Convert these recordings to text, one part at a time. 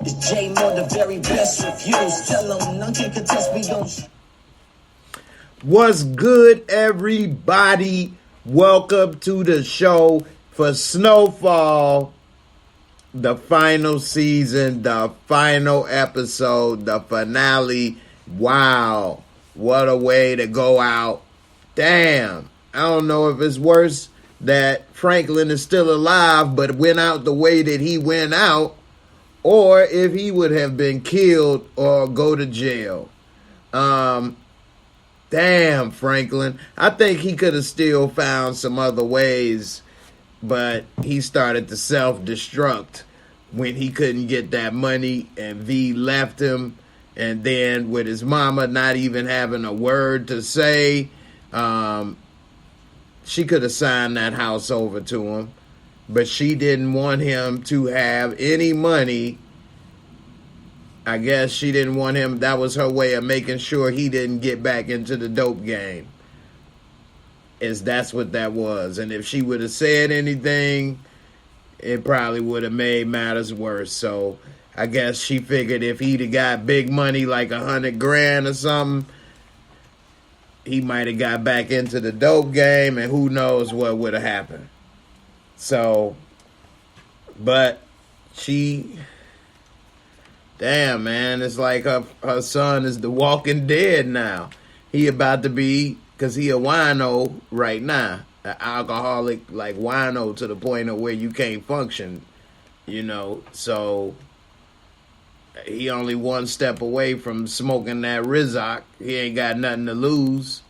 It's J Moore, the very best reviews. Tell them none can contest, we don't. What's good, everybody? Welcome to the show for Snowfall, the final season, the final episode, the finale. Wow, what a way to go out. Damn, I don't know if it's worse that Franklin is still alive but went out the way that he went out, or if he would have been killed or go to jail. Damn, Franklin. I think he could have still found some other ways, but he started to self-destruct when he couldn't get that money and V left him. And then with his mama not even having a word to say, she could have signed that house over to him. But she didn't want him to have any money. I guess she didn't want him. That was her way of making sure he didn't get back into the dope game. That's what that was. And if she would have said anything, it probably would have made matters worse. So I guess she figured if he'd have got big money, like $100,000 or something, he might have got back into the dope game, and who knows what would have happened. So, but damn, man, it's like her son is the walking dead now. He about to be, because he a wino right now, an alcoholic, like wino to the point of where you can't function, so he only one step away from smoking that Rizzoc. He ain't got nothing to lose.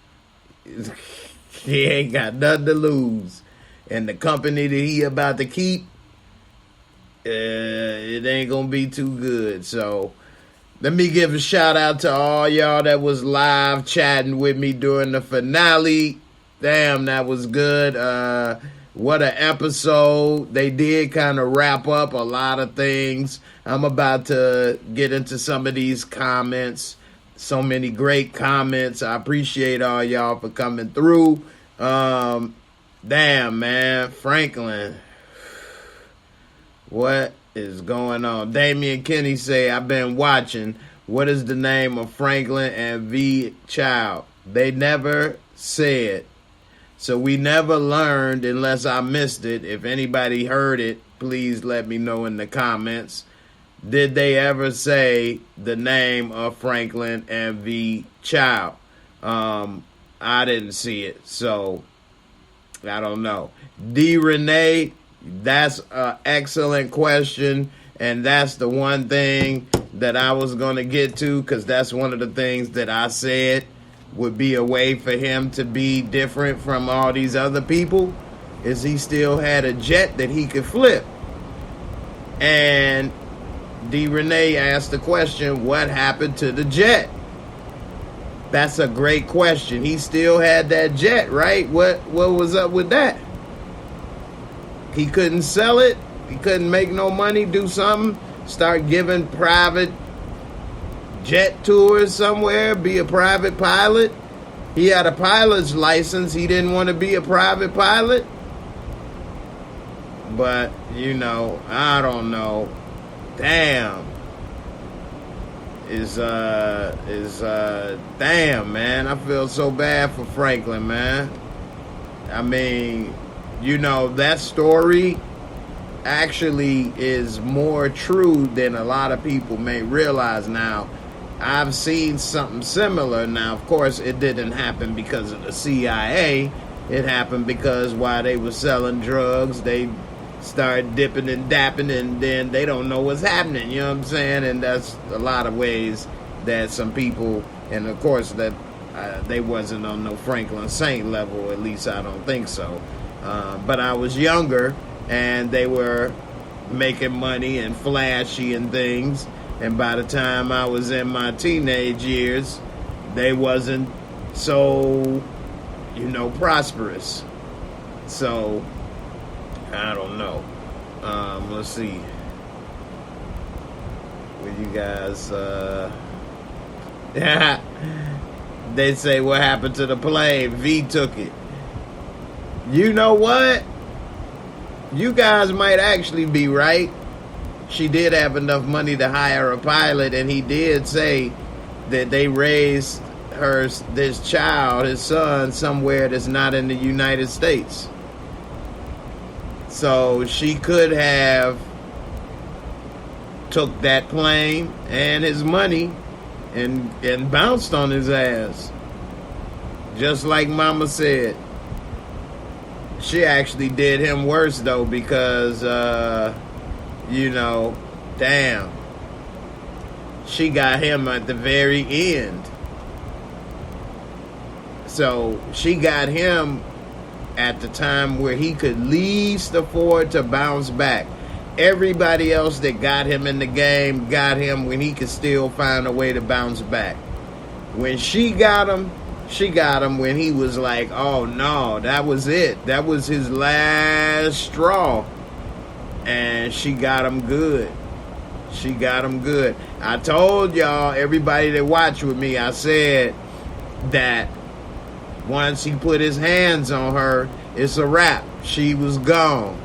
He ain't got nothing to lose. And the company that he about to keep, it ain't gonna be too good. So let me give a shout out to all y'all that was live chatting with me during the finale. Damn, that was good. What an episode. They did kind of wrap up a lot of things. I'm about to get into some of these comments. So many great comments. I appreciate all y'all for coming through. Damn, man. Franklin. What is going on? Damian Kenny say, I've been watching. What is the name of Franklin and V Child? They never said. So we never learned unless I missed it. If anybody heard it, please let me know in the comments. Did they ever say the name of Franklin and V Child? I didn't see it, so I don't know. D. Renee, that's an excellent question, and that's the one thing that I was going to get to, because that's one of the things that I said would be a way for him to be different from all these other people, is he still had a jet that he could flip. And D. Renee asked the question, what happened to the jet? That's a great question. He still had that jet, right? What was up with that? He couldn't sell it. He couldn't make no money, do something, start giving private jet tours somewhere, be a private pilot. He had a pilot's license. He didn't want to be a private pilot. But, I don't know. Damn. Damn, man. I feel so bad for Franklin, man. I mean, that story actually is more true than a lot of people may realize now. I've seen something similar. Now, of course, it didn't happen because of the CIA. It happened because while they were selling drugs, they start dipping and dapping, and then they don't know what's happening, you know what I'm saying? And that's a lot of ways that some people, and of course that they wasn't on no Franklin Saint level, at least I don't think so. But I was younger, and they were making money and flashy and things, and by the time I was in my teenage years, they wasn't so, prosperous. So I don't know. Let's see. With you guys, they say, what happened to the plane? V took it. You know what? You guys might actually be right. she did have enough money to hire a pilot, and he did say that they raised this child, his son, somewhere that's not in the United States. So she could have took that plane and his money and bounced on his ass. Just like Mama said. She actually did him worse though, because damn, she got him at the very end. So she got him at the time where he could least afford to bounce back. Everybody else that got him in the game got him when he could still find a way to bounce back. When she got him when he was like, oh no, that was it. That was his last straw. And she got him good. She got him good. I told y'all, everybody that watched with me, I said that once he put his hands on her, it's a wrap. She was gone.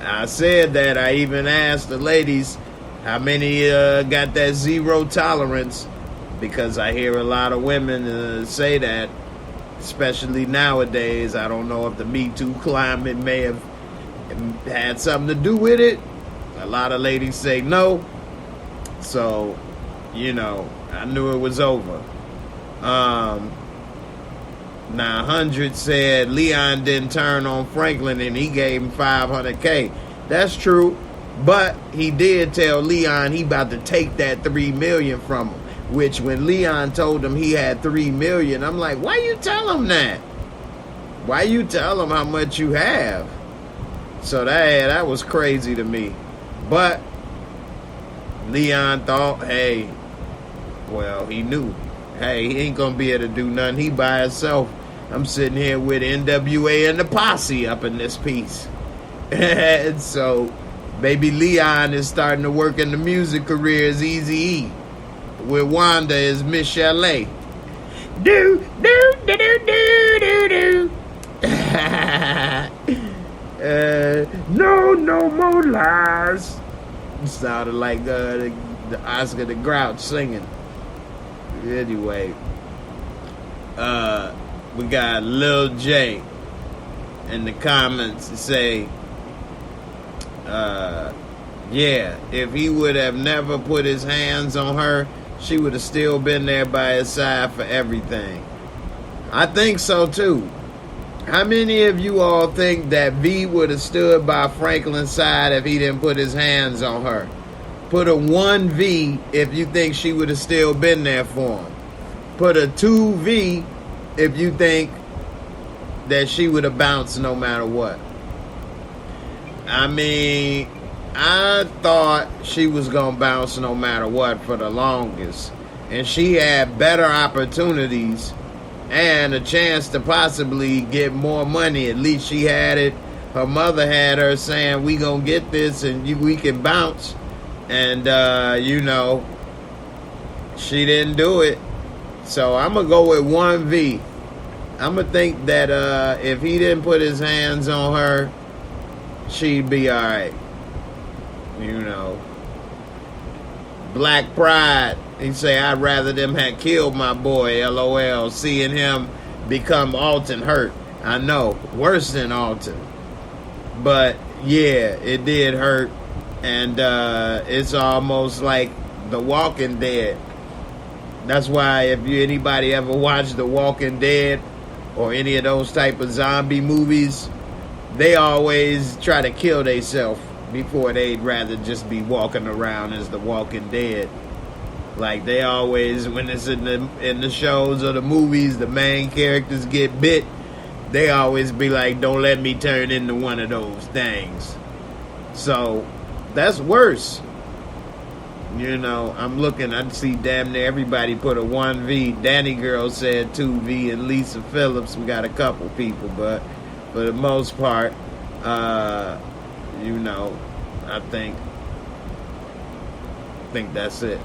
I said that. I even asked the ladies how many got that zero tolerance, because I hear a lot of women say that, especially nowadays. I don't know if the Me Too climate may have had something to do with it. A lot of ladies say no. So, I knew it was over. Now, 100 said Leon didn't turn on Franklin and he gave him $500K. That's true, but he did tell Leon he about to take that $3 million from him. Which, when Leon told him he had $3 million, I'm like, why you tell him that? Why you tell him how much you have? So that was crazy to me. But Leon thought, hey, well, he knew. Hey, he ain't gonna be able to do nothing. He by himself. I'm sitting here with NWA and the posse up in this piece. And so, baby Leon is starting to work in the music career as Eazy-E. With Wanda as Miss Chalet. Do, do, do, do, do, do, do. No more lies. It sounded like the Oscar the Grouch singing. Anyway, we got Lil J in the comments to say, yeah, if he would have never put his hands on her, she would have still been there by his side for everything. I think so too. How many of you all think that V would have stood by Franklin's side if he didn't put his hands on her? Put a 1V if you think she would have still been there for him. Put a 2V if you think that she would have bounced no matter what. I mean, I thought she was going to bounce no matter what for the longest. And she had better opportunities and a chance to possibly get more money. At least she had it. Her mother had her saying, we going to get this and we can bounce. And, she didn't do it. So I'm going to go with 1V. I'm going to think that if he didn't put his hands on her, she'd be all right. Black Pride, he say, I'd rather them had killed my boy, LOL, seeing him become Alton hurt. I know, worse than Alton. But, yeah, it did hurt. And it's almost like The Walking Dead. That's why if anybody ever watched The Walking Dead or any of those type of zombie movies, they always try to kill themselves before they'd rather just be walking around as The Walking Dead. Like they always, when it's in the shows or the movies, the main characters get bit, they always be like, don't let me turn into one of those things. So that's worse. I'm looking, I see damn near everybody put a 1V. Danny Girl said 2V, and Lisa Phillips, we got a couple people, but for the most part, I think that's it.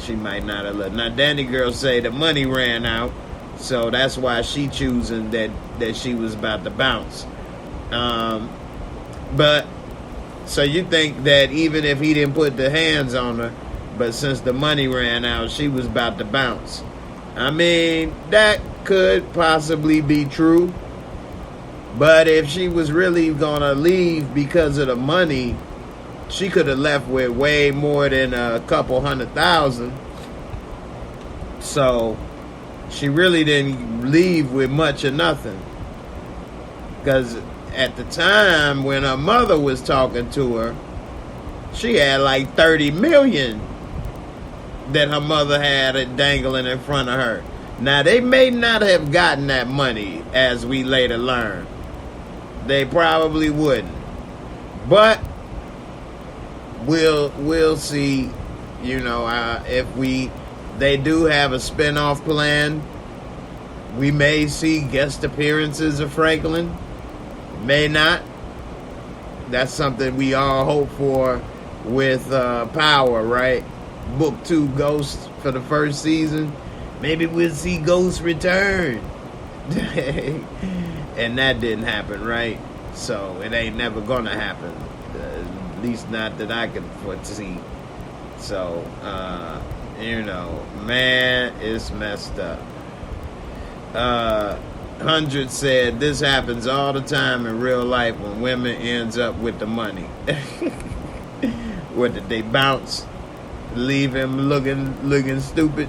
She might not have let. Now Danny Girl say the money ran out, so that's why she choosing that she was about to bounce. But So you think that even if he didn't put the hands on her, but since the money ran out, she was about to bounce? I mean, that could possibly be true. But if she was really gonna leave because of the money, she could have left with way more than a couple $100,000. So she really didn't leave with much or nothing. Because at the time when her mother was talking to her, she had like 30 million that her mother had it dangling in front of her. Now they may not have gotten that money, as we later learned. They probably wouldn't. But we'll see. You know, if they do have a spinoff plan, we may see guest appearances of Franklin. May not. That's something we all hope for with Power, right? Book 2 Ghost for the first season. Maybe we'll see Ghost return. And that didn't happen, right? So it ain't never gonna happen. At least not that I can foresee. So, you know, man, it's messed up. 100 said this happens all the time in real life when women ends up with the money. What, did they bounce? Leave him looking stupid?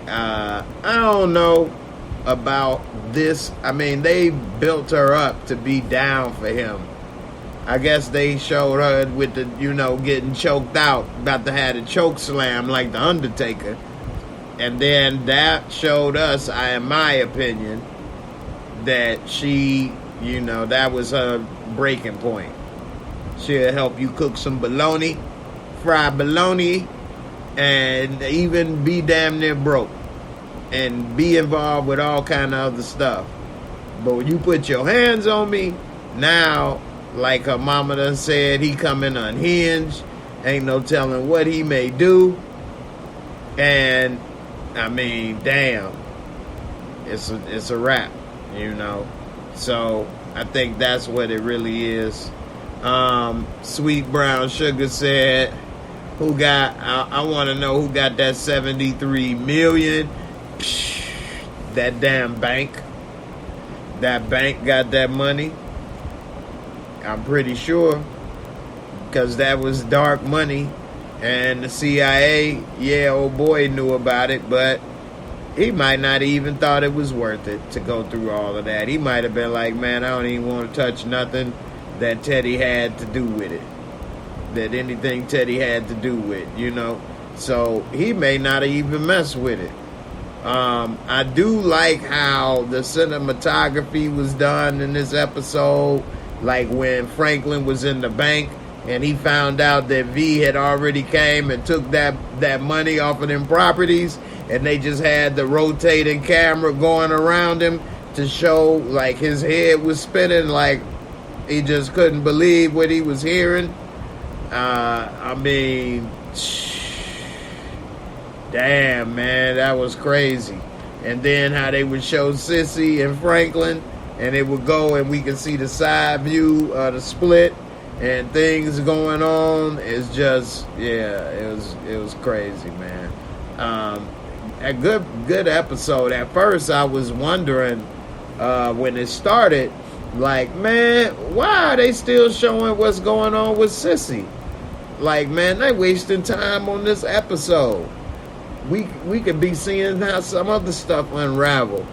I don't know about this. I mean, they built her up to be down for him. I guess they showed her with the, you know, getting choked out, about to have a choke slam like the Undertaker. And then that showed us, in my opinion, that she, you know, that was her breaking point. She'll help you cook some bologna, fry bologna, and even be damn near broke. And be involved with all kind of other stuff. But when you put your hands on me, now, like her mama done said, he coming unhinged. Ain't no telling what he may do. And, I mean, damn. It's a wrap, you know. So, I think that's what it really is. Sweet Brown Sugar said, who got, I want to know who got that 73 million. That damn bank. That bank got that money. I'm pretty sure. Because that was dark money. And the CIA, yeah, old boy knew about it, but he might not even thought it was worth it to go through all of that. He might have been like, man, I don't even want to touch nothing that Teddy had to do with it. That anything Teddy had to do with, you know. So he may not have even messed with it. I do like how the cinematography was done in this episode. Like when Franklin was in the bank and he found out that V had already came and took that money off of them properties, and they just had the rotating camera going around him to show like his head was spinning, like he just couldn't believe what he was hearing. I mean, damn, man, that was crazy. And then how they would show Sissy and Franklin, and it would go and we could see the side view of the split and things going on. It's just, yeah, it was crazy, man. A good episode. At first I was wondering when it started, like, man, why are they still showing what's going on with Sissy? Like, man, they wasting time on this episode. We could be seeing how some other stuff unravel.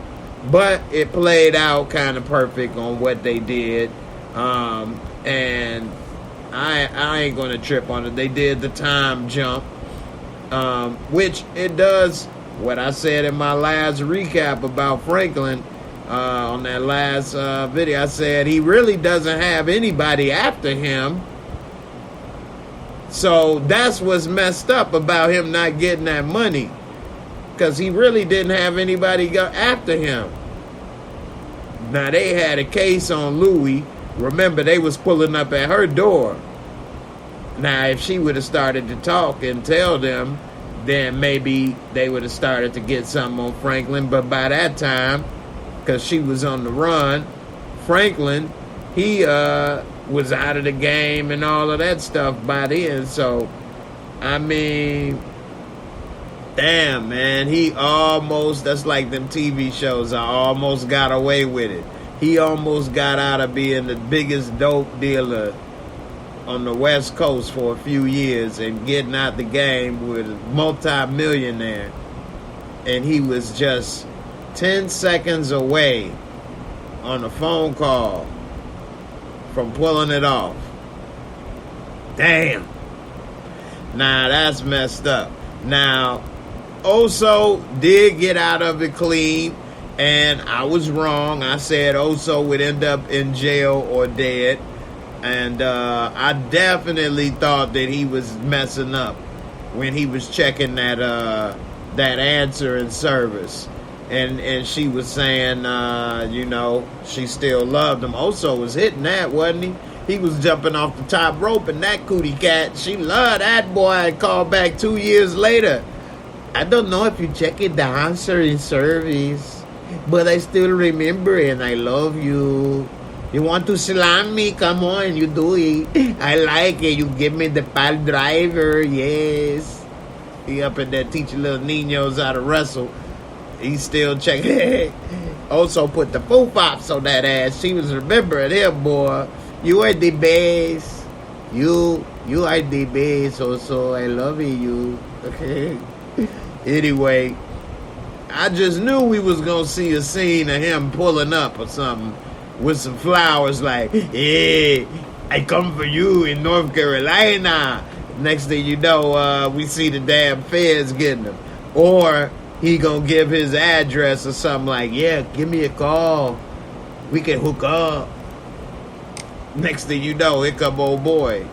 But it played out kind of perfect on what they did. And I ain't going to trip on it. They did the time jump, which it does what I said in my last recap about Franklin. On that last video, I said he really doesn't have anybody after him. So that's what's messed up about him not getting that money, because he really didn't have anybody go after him. Now they had a case on Louie. Remember, they was pulling up at her door. Now if she would have started to talk and tell them, then maybe they would have started to get something on Franklin. But by that time, because she was on the run, Franklin, he was out of the game and all of that stuff by then. So, I mean, damn, man, he almost, that's like them TV shows, I almost got away with it. He almost got out of being the biggest dope dealer on the West Coast for a few years and getting out the game with a multi-millionaire. And he was just 10 seconds away on a phone call from pulling it off. Damn. Now, that's messed up. Now, Oso did get out of it clean, and I was wrong. I said Oso would end up in jail or dead, and I definitely thought that he was messing up when he was checking that answering service, and she was saying, you know, she still loved him. Oso was hitting that, wasn't he? He was jumping off the top rope, and that cootie cat, she loved that boy. I called back 2 years later. I don't know if you check it, the answering service, but I still remember and I love you. You want to slam me? Come on, you do it. I like it. You give me the pile driver, yes. He up in there teaching little niños how to wrestle. He still checking. Also put the foo-fops on that ass. She was remembering him, boy. You are the best. You are the best also. I love you. Okay. Anyway, I just knew we was going to see a scene of him pulling up or something with some flowers like, hey, I come for you in North Carolina. Next thing you know, we see the damn feds getting him. Or he going to give his address or something like, yeah, give me a call. We can hook up. Next thing you know, here come old boy.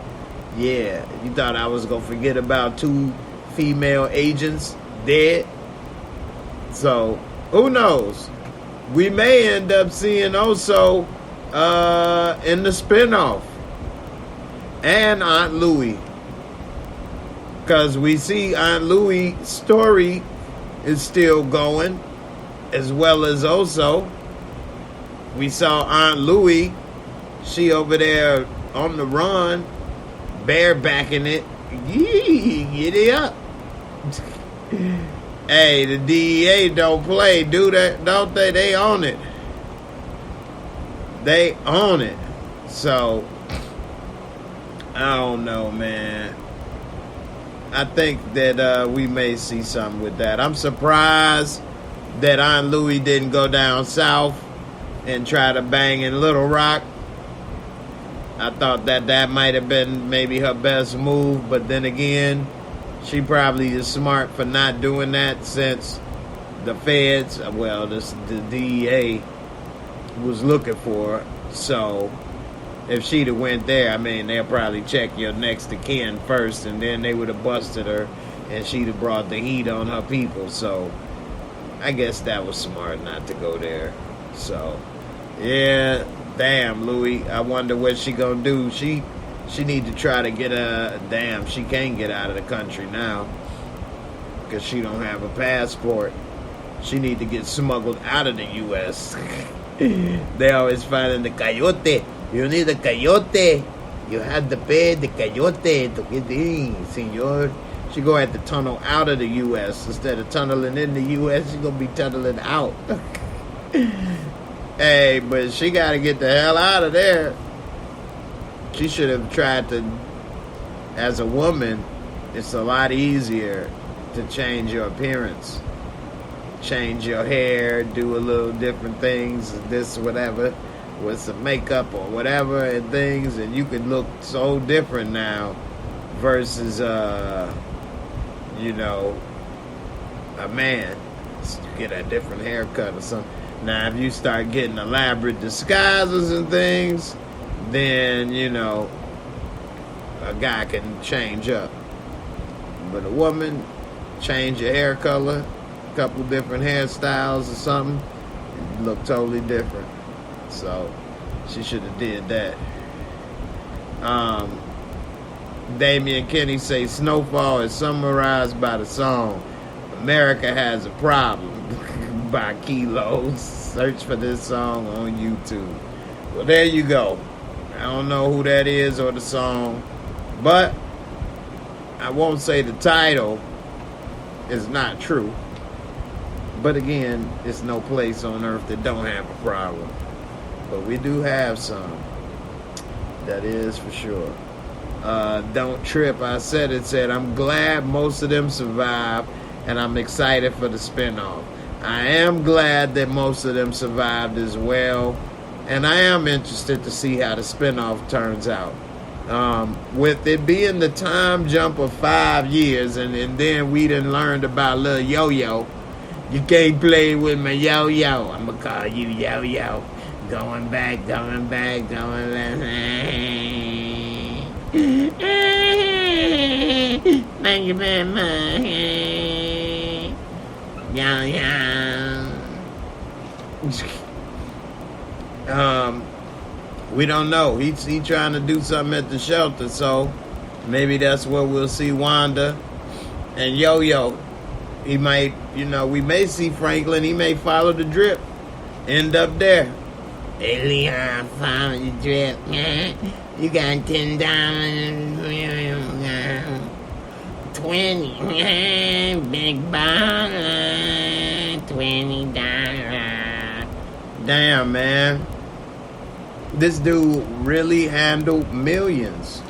Yeah, you thought I was going to forget about 2 female agents dead? So, who knows? We may end up seeing Oso in the spinoff. And Aunt Louie. Because we see Aunt Louie's story is still going, as well as Oso. We saw Aunt Louie. She over there on the run, barebacking it. Yee, giddy up. Hey, the DEA don't play, do that, don't they? They own it. They own it. So, I don't know, man. I think that we may see something with that. I'm surprised that Aunt Louie didn't go down south and try to bang in Little Rock. I thought that might have been maybe her best move, but then again, she probably is smart for not doing that since the feds, well, the DEA was looking for her. So if she'd have went there, I mean, they'll probably check your next of kin first, and then they would have busted her, and she'd have brought the heat on her people. So I guess that was smart not to go there. So, yeah, damn, Louie, I wonder what she gonna do. She need to try to get she can't get out of the country now because she don't have a passport. She need to get smuggled out of the U.S. They always finding the coyote. You need a coyote. You have to pay the coyote to get in, senor. She gonna have to tunnel out of the U.S. instead of tunneling in the U.S. She gonna be tunneling out. Hey, but she gotta get the hell out of there. She should have tried to, as a woman, it's a lot easier to change your appearance. Change your hair, do a little different things, this, whatever, with some makeup or whatever and things, and you could look so different now versus, you know, a man. You get a different haircut or something. Now, if you start getting elaborate disguises and things, then, you know, a guy can change up. But a woman, change your hair color, a couple different hairstyles or something, and look totally different. So, she should have did that. Damian Kenny say Snowfall is summarized by the song America Has a Problem by Kilos. Search for this song on YouTube. Well, there you go. I don't know who that is or the song, but I won't say the title is not true. But again, it's no place on earth that don't have a problem. But we do have some. That is for sure. Don't Trip, I said, I'm glad most of them survived, and I'm excited for the spinoff. I am glad that most of them survived as well, and I am interested to see how the spinoff turns out. With it being the time jump of 5 years, and then we done learned about little Yo-Yo. You can't play with my Yo-Yo. I'm gonna call you Yo-Yo. Going back. Thank you very much. We don't know. He trying to do something at the shelter, so maybe that's where we'll see Wanda and Yo-Yo. He might, we may see Franklin. He may follow the drip, end up there. Hey, Leon, follow the drip. You got $10, 20, big baller, $20. Damn, man. This dude really handled millions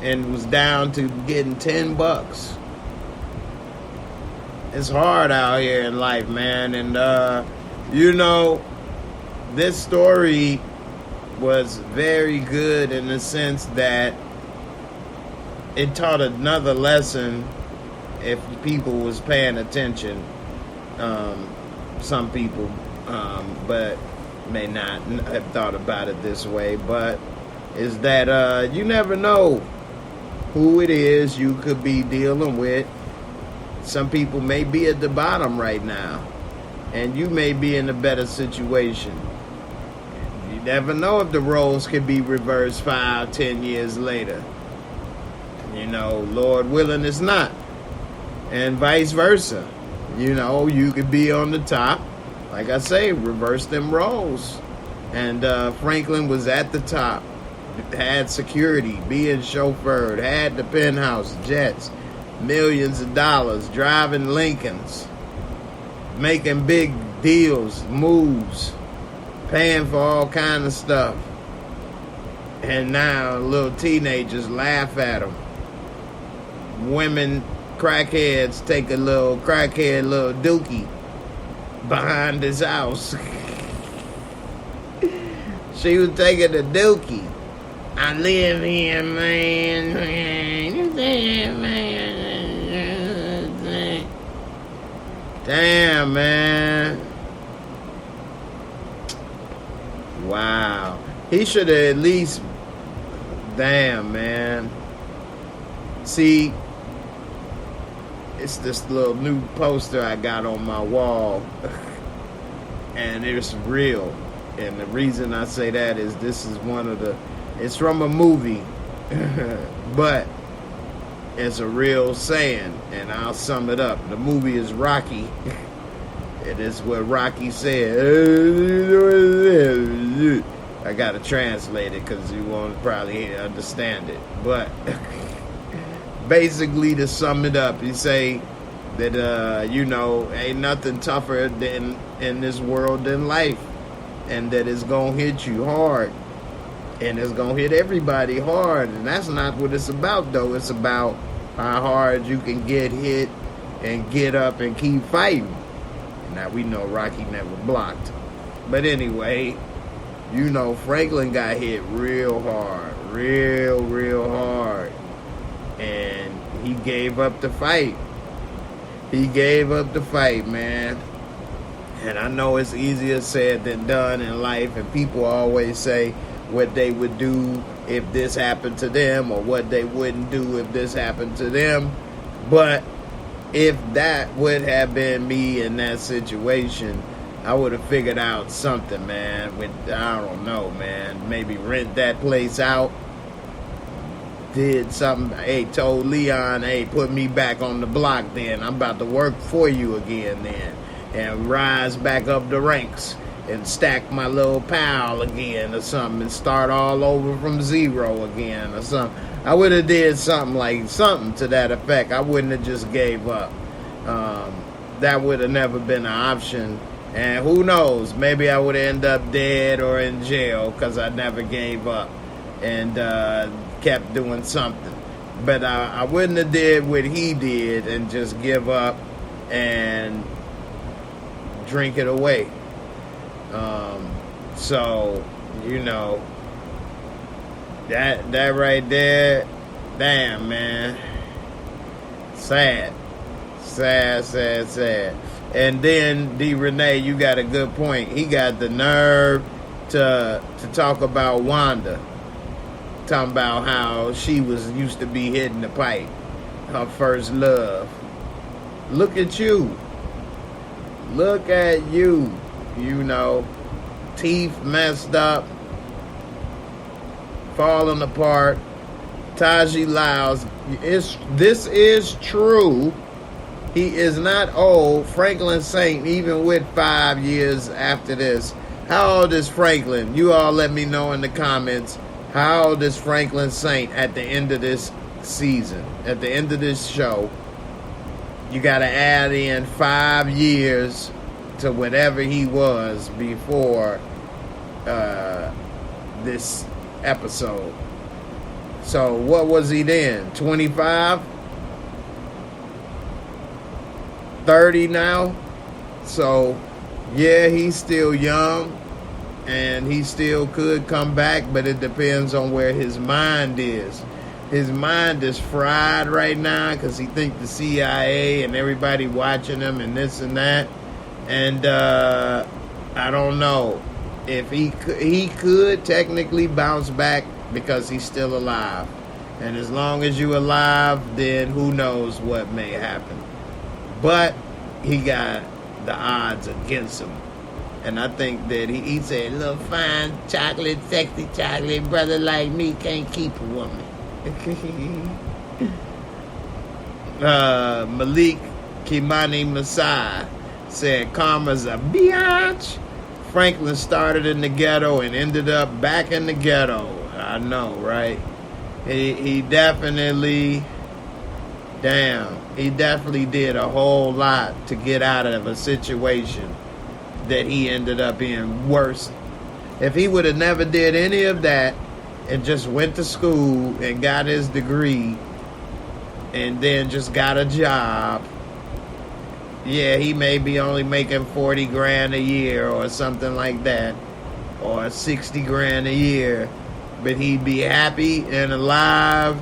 and was down to getting $10. It's hard out here in life, man. And, this story was very good in the sense that it taught another lesson if people was paying attention. Some people, but may not have thought about it this way, but is that you never know who it is you could be dealing with. Some people may be at the bottom right now, and you may be in a better situation. You never know if the roles can be reversed 5-10 years later. Lord willing, it's not. And vice versa. You could be on the top. Like I say, reverse them roles. And Franklin was at the top. Had security, being chauffeured, had the penthouse, jets, millions of dollars, driving Lincolns, making big deals, moves, paying for all kind of stuff. And now little teenagers laugh at him. Women, crackheads, take a little dookie behind his house. She was taking a dookie. I live here, man. Damn, man. Wow. He should have at least... Damn, man. See, it's this little new poster I got on my wall. And it's real. And the reason I say that is this is it's from a movie. But it's a real saying, and I'll sum it up. The movie is Rocky. It is what Rocky said. I gotta translate it because you won't probably understand it. But basically, to sum it up, you say that ain't nothing tougher in this world than life, and that it's gonna hit you hard. And it's going to hit everybody hard. And that's not what it's about, though. It's about how hard you can get hit and get up and keep fighting. Now, we know Rocky never blocked. But anyway, Franklin got hit real hard. Real hard. And he gave up the fight. He gave up the fight, man. And I know it's easier said than done in life. And people always say what they would do if this happened to them, or what they wouldn't do if this happened to them. But if that would have been me in that situation, I would have figured out something, man. I don't know, man. Maybe rent that place out. Did something. Hey, told Leon, hey, put me back on the block then. I'm about to work for you again then. And rise back up the ranks. and stack my little pile again or something and start all over from zero again or something. I would have did something to that effect. I wouldn't have just gave up. That would have never been an option. And who knows, maybe I would end up dead or in jail because I never gave up and kept doing something. But I wouldn't have did what he did and just give up and drink it away. So, you know, that right there, damn, man. Sad. And then D. Renee, you got a good point. He got the nerve to talk about Wanda, talking about how she used to be hitting the pipe, her first love. Look at you. Look at you. You know, teeth messed up, falling apart. Taji Lyles, this is true. He is not old. Franklin Saint, even with 5 years after this. How old is Franklin? You all let me know in the comments. How old is Franklin Saint at the end of this season? At the end of this show, you got to add in 5 years to whatever he was before this episode. So what was he then? 25? 30 now? So yeah, he's still young and he still could come back, but it depends on where his mind is. His mind is fried right now because he thinks the CIA and everybody watching him and this and that. And I don't know if he could technically bounce back because he's still alive. And as long as you're alive, then who knows what may happen. But he got the odds against him. And I think that he said, little fine chocolate, sexy chocolate brother like me can't keep a woman. Malik Kimani Masai said, karma's a biatch. Franklin started in the ghetto and ended up back in the ghetto. I know, right? He definitely... he definitely did a whole lot to get out of a situation that he ended up in worse. If he would have never did any of that and just went to school and got his degree and then just got a job, yeah, he may be only making 40 grand a year or something like that, or 60 grand a year, but he'd be happy and alive.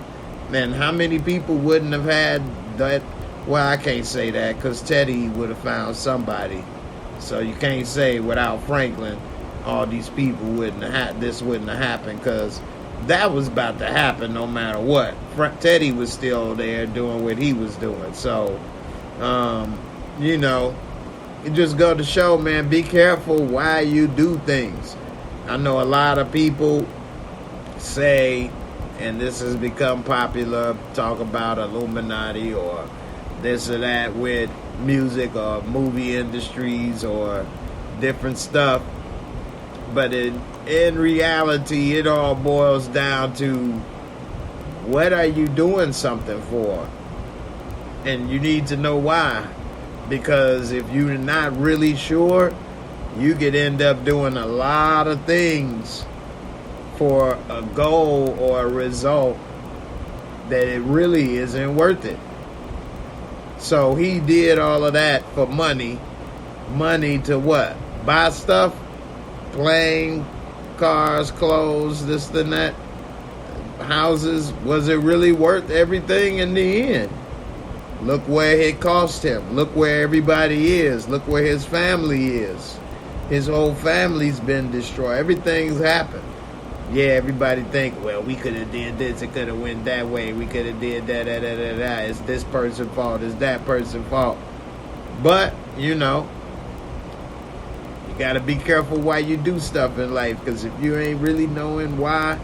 Man, how many people wouldn't have had that? Well, I can't say that because Teddy would have found somebody. So you can't say without Franklin, all these people this wouldn't have happened, because that was about to happen no matter what. Teddy was still there doing what he was doing. So, you know, it just go to show, man, be careful why you do things. I know a lot of people say, and this has become popular, talk about Illuminati or this or that with music or movie industries or different stuff. But in reality, it all boils down to, what are you doing something for? And you need to know why. Because if you're not really sure, you could end up doing a lot of things for a goal or a result that it really isn't worth it. So he did all of that for money. Money to what? Buy stuff? Plane, cars, clothes, this and that, houses. Was it really worth everything in the end? Look where it cost him. Look where everybody is. Look where his family is. His whole family's been destroyed. Everything's happened. Yeah, everybody think, well, we could have did this, it could have went that way, we could have did that. It's this person's fault, it's that person's fault. But, you know, you got to be careful why you do stuff in life, because if you ain't really knowing why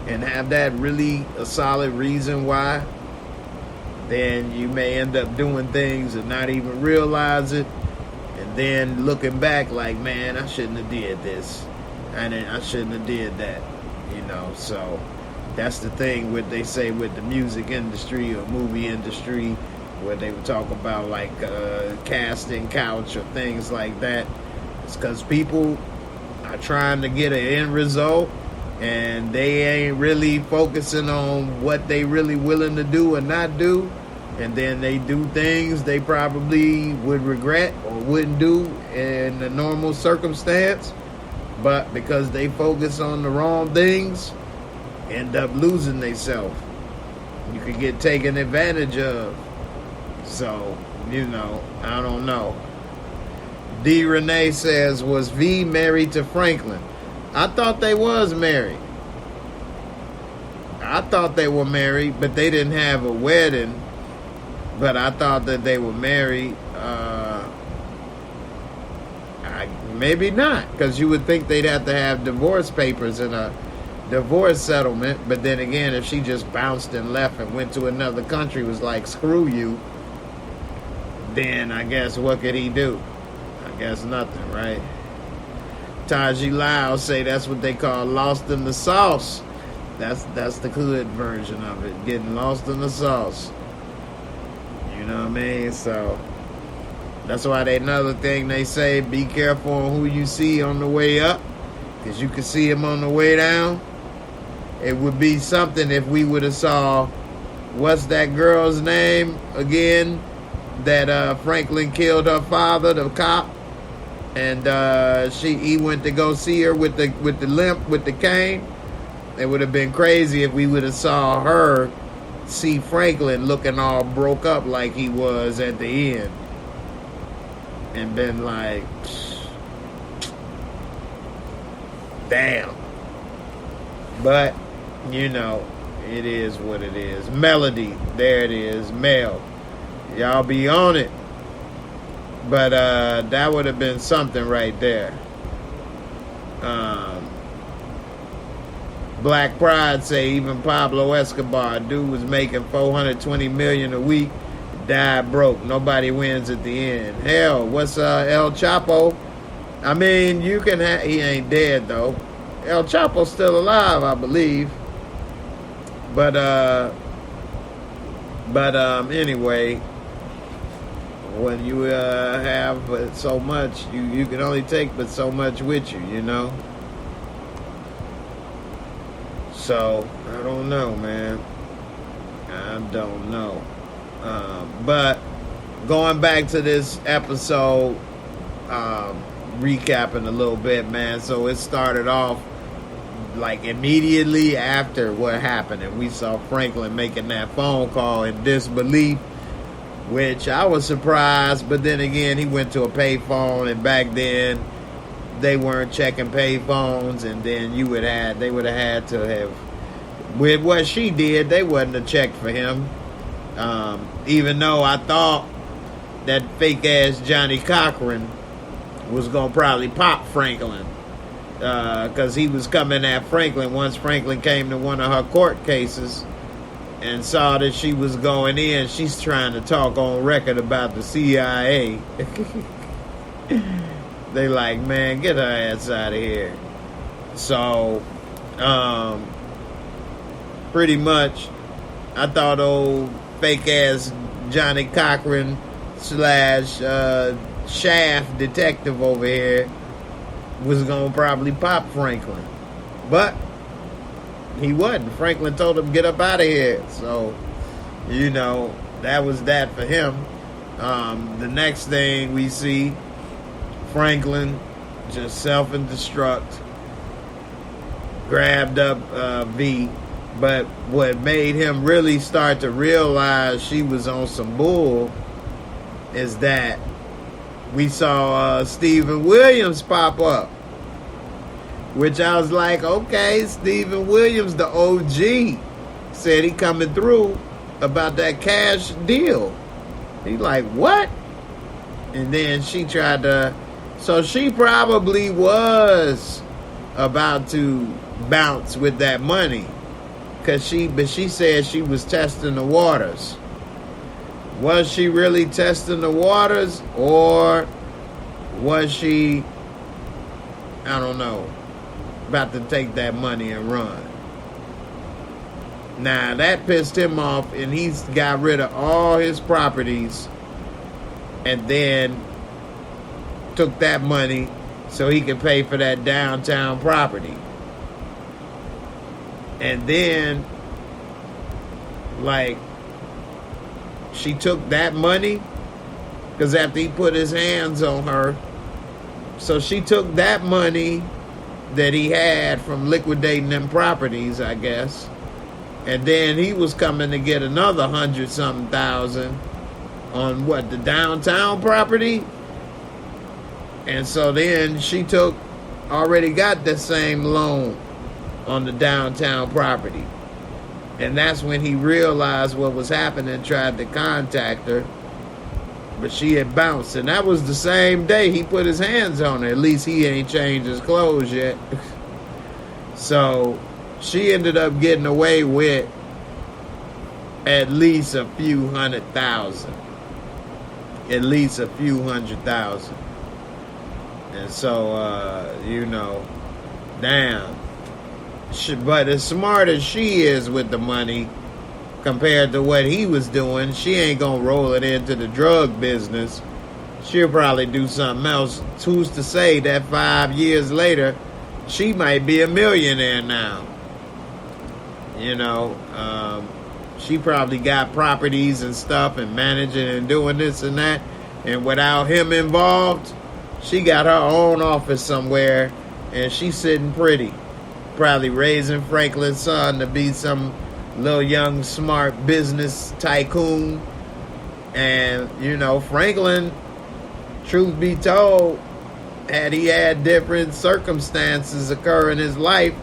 and have that really a solid reason why, then you may end up doing things and not even realize it, And then looking back like, man, I shouldn't have did this. And I shouldn't have did that. You know, so that's the thing with, they say, with the music industry or movie industry, where they would talk about like casting couch or things like that. It's because people are trying to get an end result, and they ain't really focusing on what they really willing to do or not do. And then they do things they probably would regret or wouldn't do in a normal circumstance. But because they focus on the wrong things, end up losing themselves. You could get taken advantage of. So, you know, I don't know. D. Renee says, was V married to Franklin? I thought they was married. I thought they were married, but they didn't have a wedding. But I thought that they were married. Maybe not, because you would think they'd have to have divorce papers and a divorce settlement. But then again, if she just bounced and left and went to another country, was like, screw you, then I guess what could he do? I guess nothing, right? Taji Lau say that's what they call lost in the sauce. That's the hood version of it, getting lost in the sauce. You know what I mean? So that's why another thing they say, be careful on who you see on the way up, because you can see him on the way down. It would be something if we would have saw, what's that girl's name again, that Franklin killed her father, the cop, and he went to go see her with the limp, with the cane. It would have been crazy if we would have saw her see Franklin looking all broke up like he was at the end, and been like, damn. But you know, it is what it is. Melody, there it is. Mel, y'all be on it. But that would have been something right there. Black Pride say even Pablo Escobar, dude was making $420 million a week, died broke. Nobody wins at the end. Hell, what's El Chapo? I mean, you can have, he ain't dead though. El Chapo's still alive, I believe. But anyway, when you have so much, you can only take but so much with you, you know. So I don't know, man. I don't know. But going back to this episode, recapping a little bit, man. So it started off like immediately after what happened, and we saw Franklin making that phone call in disbelief, which I was surprised. But then again, he went to a payphone, and back then they weren't checking payphones, and then they would have had to have, with what she did, they wouldn't have checked for him. Even though I thought that fake ass Johnny Cochran was gonna probably pop Franklin, because he was coming at Franklin once Franklin came to one of her court cases and saw that she was going in. She's trying to talk on record about the CIA. They like, man, get her ass out of here. So, pretty much, I thought old fake ass Johnny Cochran / Shaft detective over here was gonna probably pop Franklin, but he wasn't. Franklin told him, get up out of here. So, you know, that was that for him. The next thing we see, Franklin just self-destruct, grabbed up V. But what made him really start to realize she was on some bull is that we saw Stephen Williams pop up, which I was like, okay, Stephen Williams, the OG, said he coming through about that cash deal. He like, what? And then she tried to, so she probably was about to bounce with that money, but she said she was testing the waters. Was she really testing the waters, or was she, I don't know, about to take that money and run? Now, that pissed him off, and he's got rid of all his properties and then took that money so he could pay for that downtown property. And then, like, she took that money because after he put his hands on her, so she took that money that he had from liquidating them properties, I guess, and then he was coming to get another 100-something thousand on what, the downtown property. And so then she already got the same loan on the downtown property. And that's when he realized what was happening, tried to contact her, but she had bounced. And that was the same day he put his hands on her. At least he ain't changed his clothes yet. So she ended up getting away with at least a few $100,000. At least a few $100,000. And so, you know, damn. But as smart as she is with the money compared to what he was doing, she ain't gonna roll it into the drug business. She'll probably do something else. Who's to say that 5 years later, she might be a millionaire now? You know, she probably got properties and stuff and managing and doing this and that. And without him involved, she got her own office somewhere and she's sitting pretty. Probably raising Franklin's son to be some little young smart business tycoon. And, you know, Franklin, truth be told, had he had different circumstances occur in his life,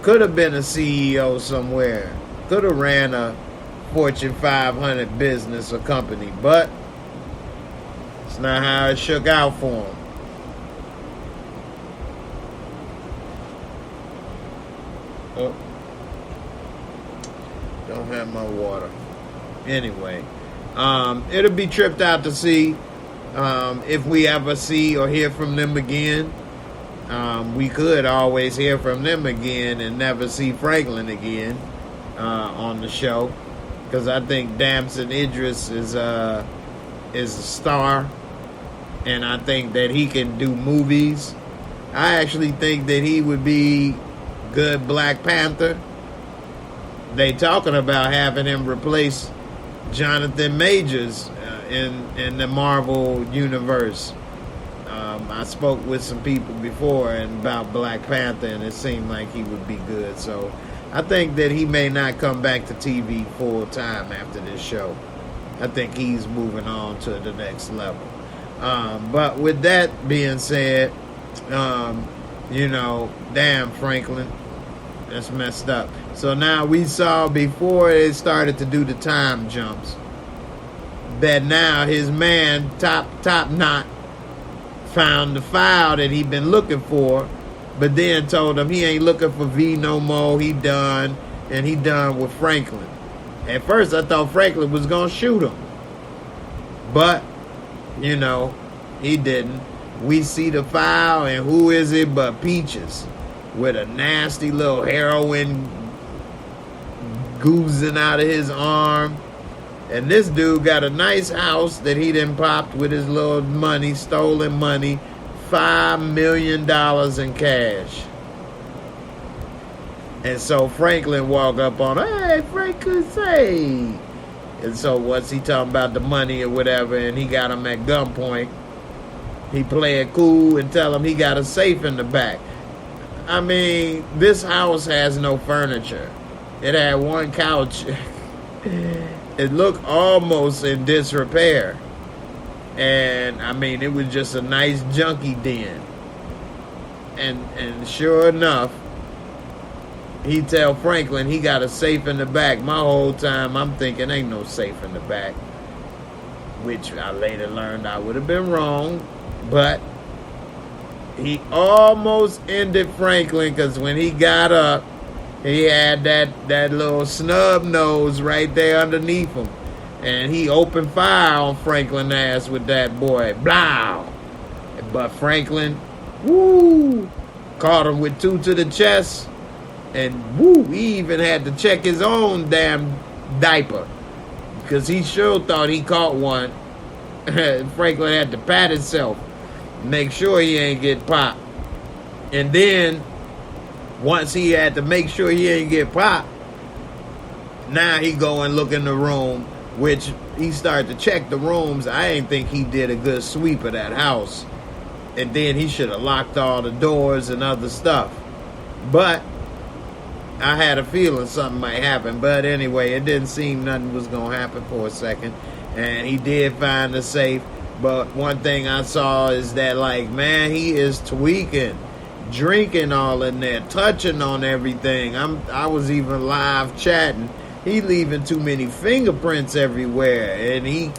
could have been a CEO somewhere. Could have ran a Fortune 500 business or company. But it's not how it shook out for him. Oh, don't have my water. Anyway, it'll be tripped out to see if we ever see or hear from them again. We could always hear from them again and never see Franklin again on the show, because I think Damson Idris is a star, and I think that he can do movies. I actually think that he would be good Black Panther. They talking about having him replace Jonathan Majors in the Marvel universe. I spoke with some people before and about Black Panther, and it seemed like he would be good. So I think that he may not come back to TV full time after this show. I think he's moving on to the next level. But with that being said, you know, damn Franklin, that's messed up. So now we saw before they started to do the time jumps that now his man Top Knot found the file that he'd been looking for, but then told him he ain't looking for V no more. He done, and he done with Franklin. At first I thought Franklin was gonna shoot him, but you know, he didn't. We see the file, and who is it but Peaches with a nasty little heroin goozing out of his arm. And this dude got a nice house that he done popped with his little money, stolen money, $5 million in cash. And so Franklin walk up on, hey, Franklin, say. And so what's he talking about, the money or whatever, and he got him at gunpoint. He play it cool and tell him he got a safe in the back. I mean, this house has no furniture. It had one couch. It looked almost in disrepair. And, I mean, it was just a nice junkie den. And sure enough, he tell Franklin he got a safe in the back. My whole time, I'm thinking, ain't no safe in the back. Which I later learned I would have been wrong. But he almost ended Franklin, because when he got up, he had that little snub nose right there underneath him. And he opened fire on Franklin's ass with that boy. Blow! But Franklin, woo, caught him with 2 to the chest. And woo, he even had to check his own damn diaper. Because he sure thought he caught one. Franklin had to pat himself. Make sure he ain't get popped. And then, once he had to make sure he ain't get popped, now he go and look in the room, which he started to check the rooms. I ain't think he did a good sweep of that house. And then he should have locked all the doors and other stuff. But I had a feeling something might happen. But anyway, it didn't seem nothing was going to happen for a second. And he did find the safe. But one thing I saw is that, like, man, he is tweaking, drinking all in there, touching on everything. I was even live chatting. He leaving too many fingerprints everywhere. And he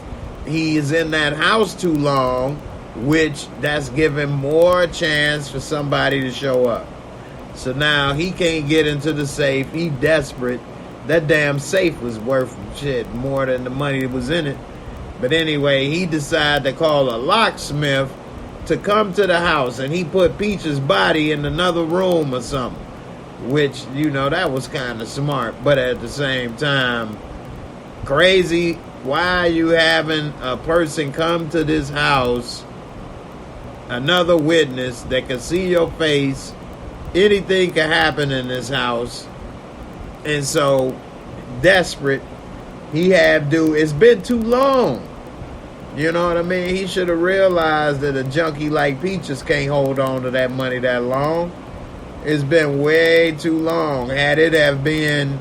is in that house too long, which that's giving more chance for somebody to show up. So now he can't get into the safe. He desperate. That damn safe was worth shit more than the money that was in it. But anyway, he decided to call a locksmith to come to the house, and he put Peach's body in another room or something. Which, you know, that was kind of smart, but at the same time, crazy. Why are you having a person come to this house, another witness that can see your face? Anything can happen in this house. And so, desperate, he had dude, it's been too long. You know what I mean? He should have realized that a junkie like Peaches can't hold on to that money that long. It's been way too long. Had it have been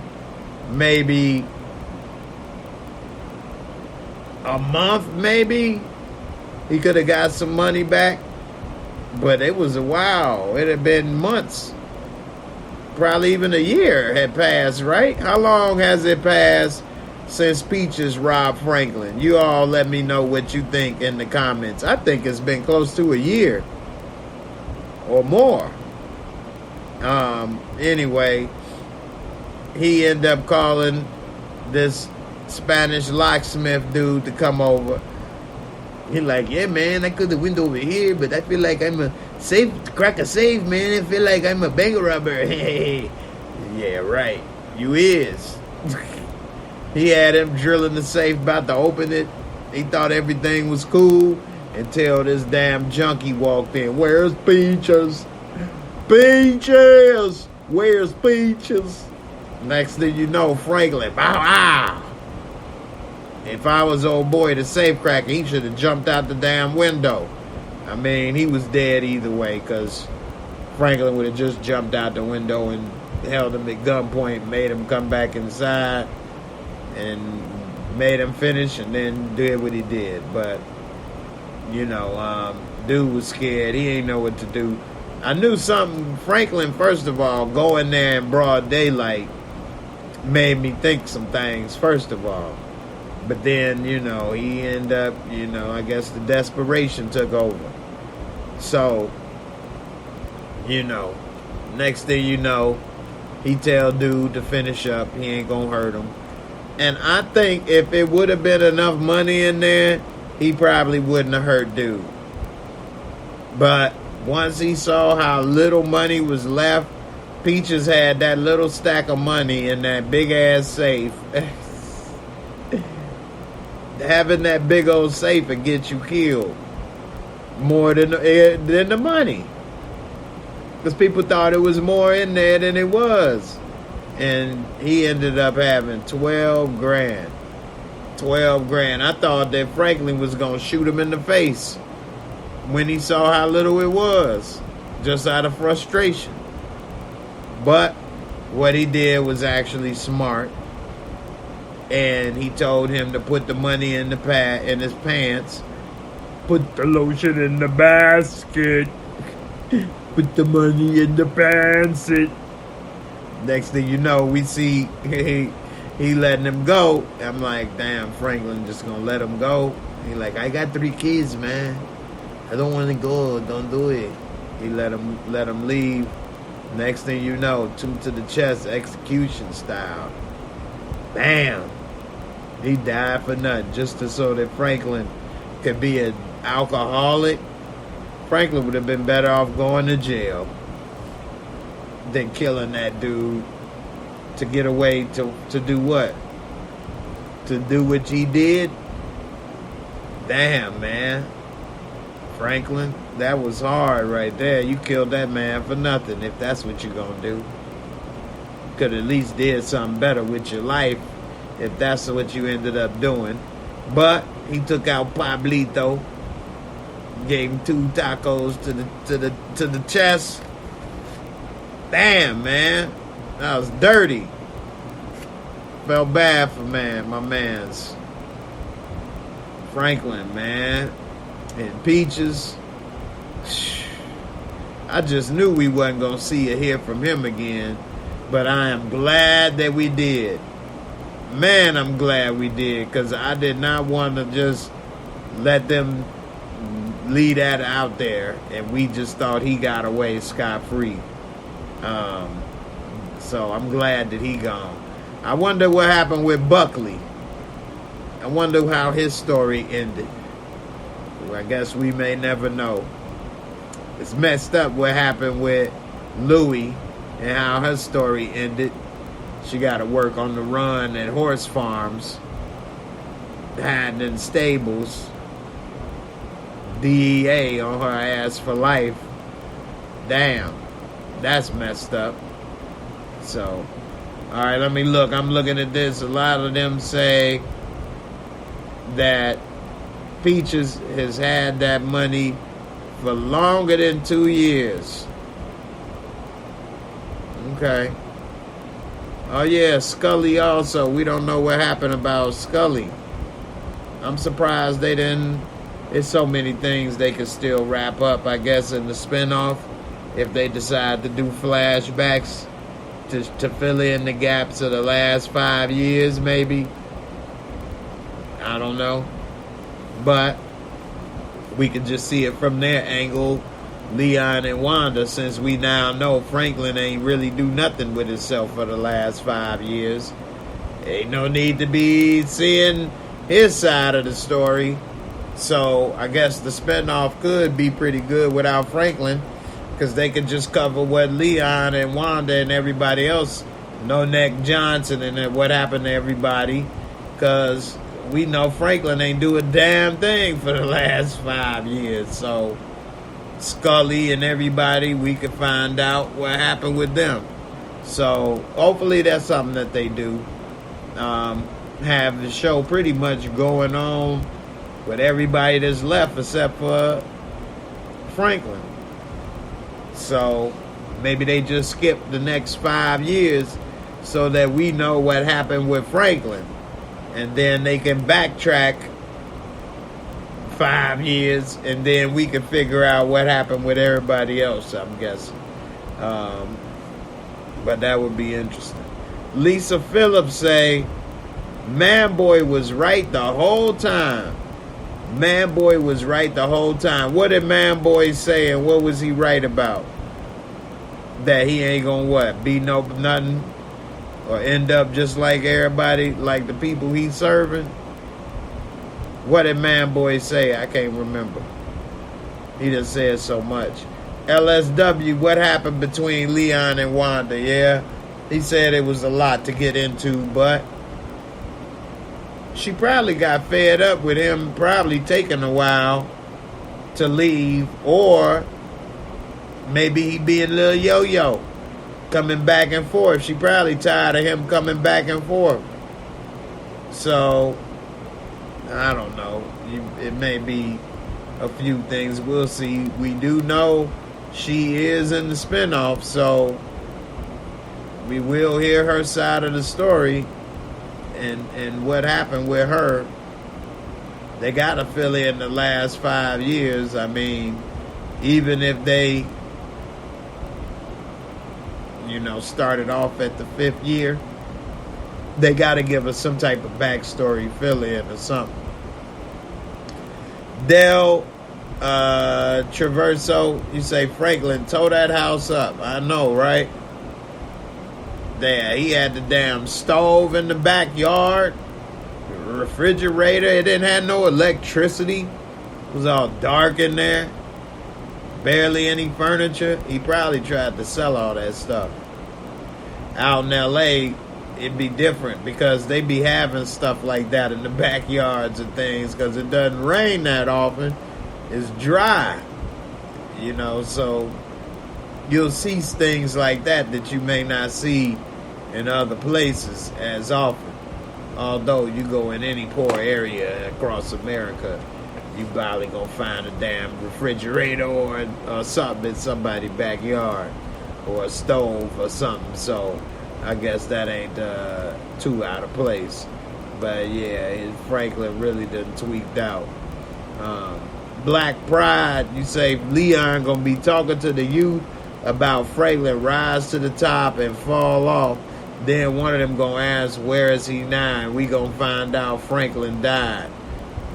maybe a month, maybe, he could have got some money back. But it was a while. It had been months. Probably even a year had passed, right? How long has it passed since Peaches robbed Franklin? You all let me know what you think in the comments. I think it's been close to a year or more. Anyway, he ended up calling this Spanish locksmith dude to come over. He like, yeah, man, I could have went over here, but I feel like I'm a safe, crack a safe, man. I feel like I'm a bank robber. Yeah, right. You is. He had him drilling the safe, about to open it. He thought everything was cool until this damn junkie walked in. Where's Peaches? Peaches! Where's Peaches? Next thing you know, Franklin, bow wow. If I was old boy, the safe cracker, he should have jumped out the damn window. I mean, he was dead either way, because Franklin would have just jumped out the window and held him at gunpoint, made him come back inside, and made him finish, and then did what he did. But, you know, dude was scared. He ain't know what to do. I knew something. Franklin, first of all, going there in broad daylight made me think some things, first of all. But then, you know, he ended up, you know, I guess the desperation took over. So, you know, next thing you know, he tell dude to finish up. He ain't gonna hurt him. And I think if it would have been enough money in there, he probably wouldn't have hurt dude. But once he saw how little money was left, Peaches had that little stack of money in that big ass safe. Having that big old safe would get you killed more than the money, because people thought it was more in there than it was. And he ended up having 12 grand. 12 grand. I thought that Franklin was gonna shoot him in the face when he saw how little it was, just out of frustration. But what he did was actually smart. And he told him to put the money in his pants. Put the lotion in the basket. Put the money in the pants. Next thing you know, we see he letting him go. I'm like, damn, Franklin just gonna let him go. He like, I got 3 kids, man. I don't want to go. Don't do it. He let him leave. Next thing you know, 2 to the chest, execution style. Bam. He died for nothing, just so that Franklin could be an alcoholic. Franklin would have been better off going to jail than killing that dude to get away to do what? To do what he did? Damn, man. Franklin, that was hard right there. You killed that man for nothing if that's what you're going to do. Could at least did something better with your life if that's what you ended up doing. But he took out Pablito, gave him 2 tacos to the chest. Damn, man, that was dirty. Felt bad for my man's Franklin, man, and Peaches. I just knew we wasn't gonna see or hear from him again, but I am glad that we did. Man, I'm glad we did, because I did not want to just let them leave that out there and we just thought he got away scot-free. So I'm glad that he gone. I wonder what happened with Buckley. I wonder how his story ended. Well, I guess we may never know. It's messed up what happened with Louie and how her story ended. She got to work on the run at horse farms, hiding in stables. DEA on her ass for life. Damn, that's messed up. So, all right, let me look. I'm looking at this. A lot of them say that Peaches has had that money for longer than 2 years. Okay. Oh yeah, Scully also. We don't know what happened about Scully. I'm surprised they didn't. There's so many things they could still wrap up, I guess, in the spinoff if they decide to do flashbacks to fill in the gaps of the last 5 years, maybe. I don't know. But we can just see it from their angle, Leon and Wanda, since we now know Franklin ain't really do nothing with himself for the last 5 years. Ain't no need to be seeing his side of the story. So I guess the spinoff could be pretty good without Franklin, because they could just cover what Leon and Wanda and everybody else, No Neck Johnson, and what happened to everybody, because we know Franklin ain't do a damn thing for the last 5 years. So Scully and everybody, we could find out what happened with them. So hopefully that's something that they do. Have the show pretty much going on with everybody that's left except for Franklin. So maybe they just skip the next 5 years so that we know what happened with Franklin. And then they can backtrack 5 years, and then we can figure out what happened with everybody else, I'm guessing. But that would be interesting. Lisa Phillips say, Man-Boy was right the whole time. Man-Boy was right the whole time. What did Man-Boy say, and what was he right about? That he ain't gonna what? Be no nothing? Or end up just like everybody, like the people he's serving? What did Man-Boy say? I can't remember. He just said so much. LSW, what happened between Leon and Wanda? Yeah, he said it was a lot to get into, but she probably got fed up with him probably taking a while to leave, or maybe he being a little yo-yo, coming back and forth. She probably tired of him coming back and forth. So, I don't know. It may be a few things. We'll see. We do know she is in the spinoff, so we will hear her side of the story and what happened with her. They got to fill in the last 5 years. I mean, even if they, started off at the 5th year, they got to give us some type of backstory fill-in or something. Del Traverso, you say, Franklin, tow that house up. I know, right? There, he had the damn stove in the backyard, the refrigerator. It didn't have no electricity. It was all dark in there. barely any furniture. He probably tried to sell all that stuff. Out in LA, it'd be different because they be having stuff like that in the backyards and things because it doesn't rain that often. It's dry, you know, so you'll see things like that you may not see in other places as often. Although you go in any poor area across America, you probably gonna find a damn refrigerator or something in somebody's backyard, or a stove or something. So I guess that ain't too out of place. But yeah, Franklin really done tweaked out. Black Pride, you say Leon gonna be talking to the youth about Franklin rise to the top and fall off. Then one of them gonna ask, where is he now? And we gonna find out Franklin died.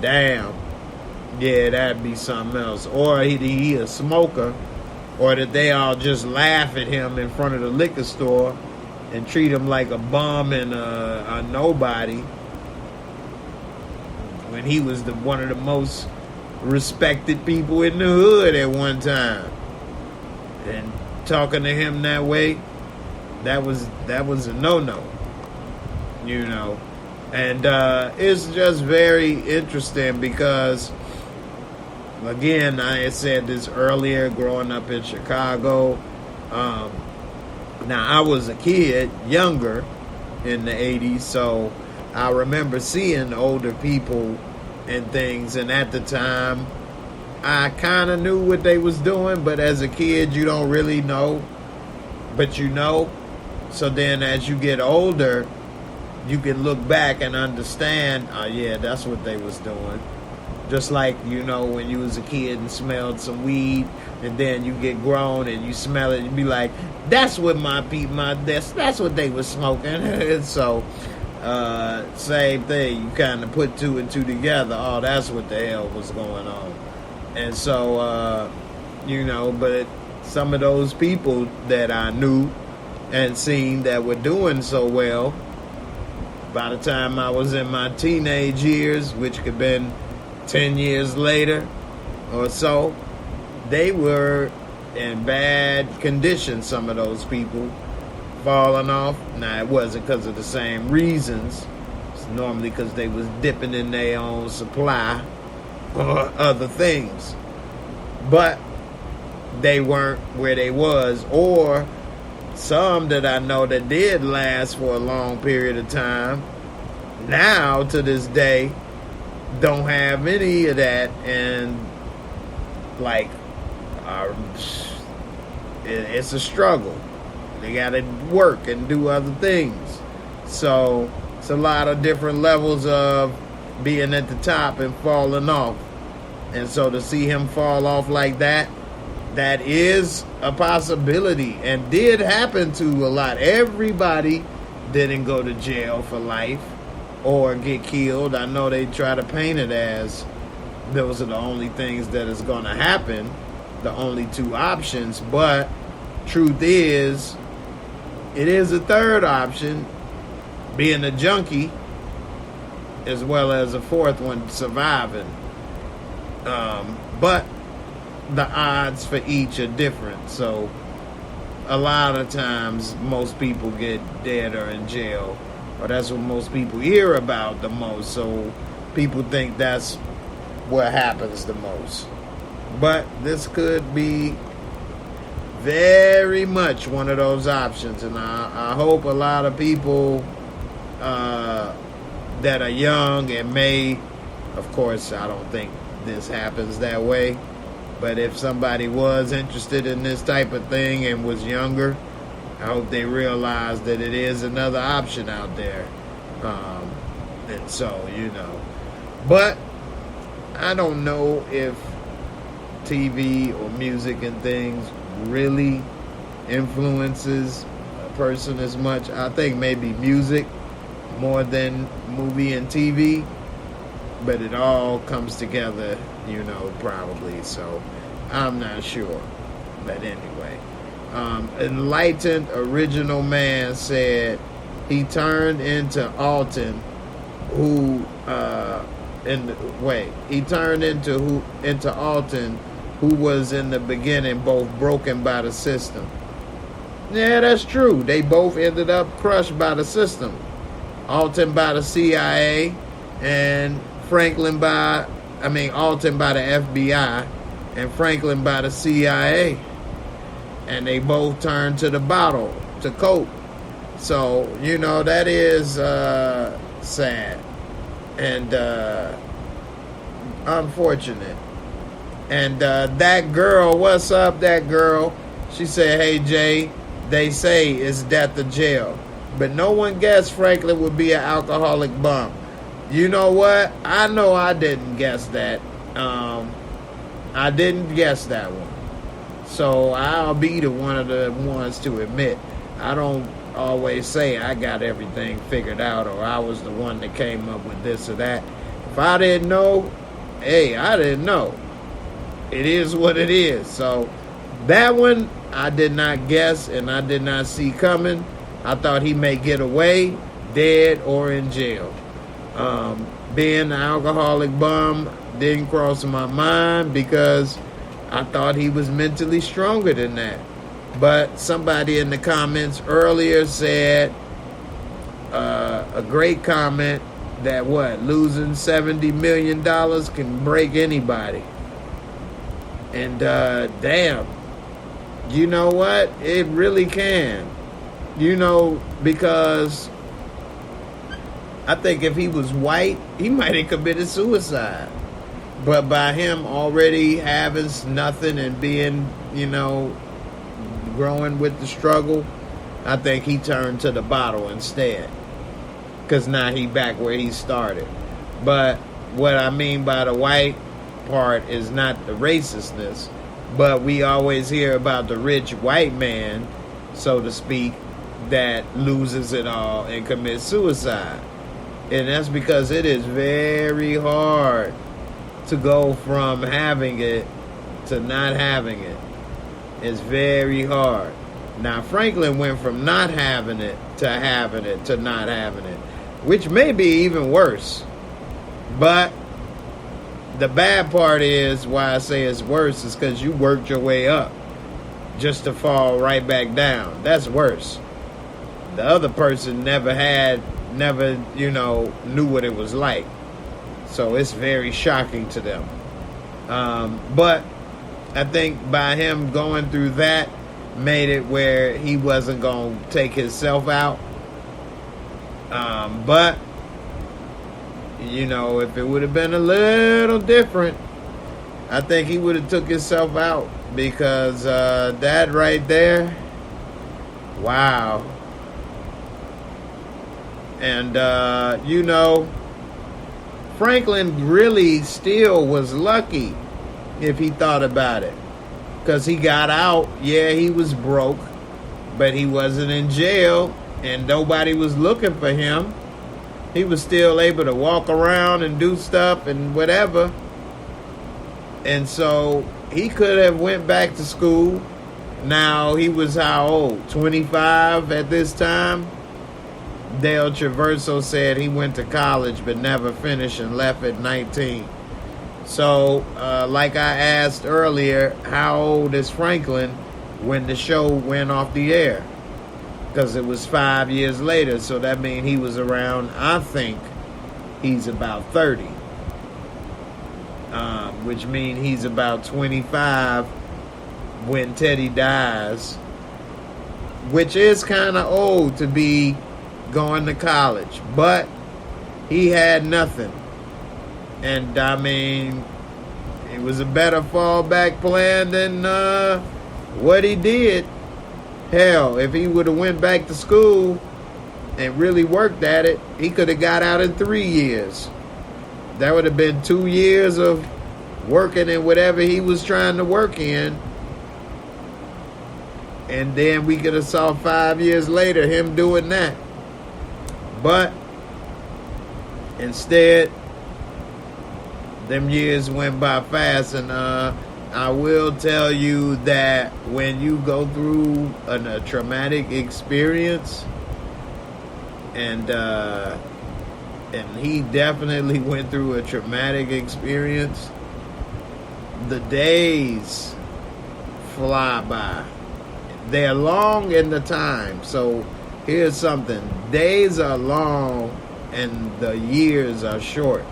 Damn. Yeah, that'd be something else. Or he a smoker, or that they all just laugh at him in front of the liquor store and treat him like a bum and a nobody, when he was one of the most respected people in the hood at one time. And talking to him that way, that was a no-no, you know. And it's just very interesting because, again, I had said this earlier, growing up in Chicago. Now, I was a kid, younger, in the 80s, so I remember seeing older people and things, and at the time, I kind of knew what they was doing, but as a kid, you don't really know, but you know. So then as you get older, you can look back and understand, oh yeah, that's what they was doing. Just like, you know, when you was a kid and smelled some weed, and then you get grown and you smell it, you be like, that's what that's what they was smoking. And so, same thing, you kind of put two and two together. Oh, that's what the hell was going on. And so, you know, but some of those people that I knew and seen that were doing so well, by the time I was in my teenage years, which could have been 10 years later or so, they were in bad condition, some of those people, falling off. Now, it wasn't because of the same reasons. It's normally because they was dipping in their own supply or other things. But they weren't where they was, or some that I know that did last for a long period of time, now to this day don't have any of that, and like it's a struggle. They gotta work and do other things. So it's a lot of different levels of being at the top and falling off. And so to see him fall off like that is a possibility, and did happen to a lot. Everybody didn't go to jail for life or get killed. I know they try to paint it as those are the only things that is going to happen, the only two options. But truth is, it is a third option, being a junkie, as well as a fourth one, surviving. But the odds for each are different. So a lot of times most people get dead or in jail, or that's what most people hear about the most. So people think that's what happens the most. But this could be very much one of those options. And I hope a lot of people that are young and may, of course, I don't think this happens that way, but if somebody was interested in this type of thing and was younger, I hope they realize that it is another option out there. And so, you know. But I don't know if TV or music and things really influences a person as much. I think maybe music more than movie and TV. But it all comes together, you know, probably. So I'm not sure. But anyway, Enlightened Original Man said he turned into Alton, into Alton, who was in the beginning both broken by the system. Yeah, that's true. They both ended up crushed by the system. Alton by the CIA and Alton by the FBI and Franklin by the CIA. And they both turned to the bottle to cope. So, that is sad and unfortunate. And that girl, what's up, that girl? She said, hey, Jay, they say it's death or jail. But no one guessed Franklin would be an alcoholic bum. You know what? I know I didn't guess that. I didn't guess that one. So I'll be one of the ones to admit. I don't always say I got everything figured out or I was the one that came up with this or that. If I didn't know, hey, I didn't know. It is what it is. So that one I did not guess and I did not see coming. I thought he may get away, dead or in jail. Being an alcoholic bum didn't cross my mind because I thought he was mentally stronger than that. But somebody in the comments earlier said a great comment that losing $70 million can break anybody. And damn, you know what? It really can. Because I think if he was white, he might have committed suicide. But by him already having nothing and being, growing with the struggle, I think he turned to the bottle instead. Because now he back where he started. But what I mean by the white part is not the racistness, but we always hear about the rich white man, so to speak, that loses it all and commits suicide. And that's because it is very hard to go from having it to not having it. It's very hard. Now, Franklin went from not having it to not having it, which may be even worse. But the bad part is, why I say it's worse, is because you worked your way up just to fall right back down. That's worse. The other person never knew what it was like. So it's very shocking to them. But I think by him going through that made it where he wasn't going to take himself out. But, if it would have been a little different, I think he would have took himself out. Because that right there, wow. And, Franklin really still was lucky if he thought about it. Because he got out. Yeah, he was broke. But he wasn't in jail. And nobody was looking for him. He was still able to walk around and do stuff and whatever. And so he could have went back to school. Now, he was how old? 25 at this time? Dale Traverso said he went to college but never finished and left at 19. So, like I asked earlier, how old is Franklin when the show went off the air? Because it was 5 years later, so that means he was around, I think, he's about 30. Which means he's about 25 when Teddy dies. Which is kind of old to be going to college, but he had nothing. And it was a better fallback plan than what he did. Hell, if he would have went back to school and really worked at it, he could have got out in 3 years. That would have been 2 years of working in whatever he was trying to work in. And then we could have saw 5 years later him doing that. But instead, them years went by fast. And I will tell you that when you go through a traumatic experience, and he definitely went through a traumatic experience, the days fly by. They're long in the time. So here's something. Days are long and the years are short.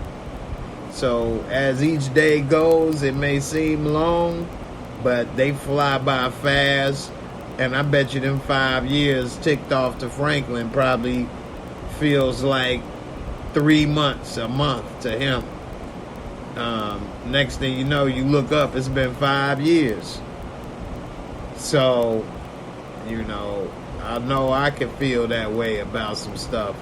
So as each day goes, it may seem long, but they fly by fast. And I bet you them 5 years ticked off to Franklin probably feels like 3 months, a month to him. Next thing you know, you look up, it's been 5 years. So, you know I can feel that way about some stuff.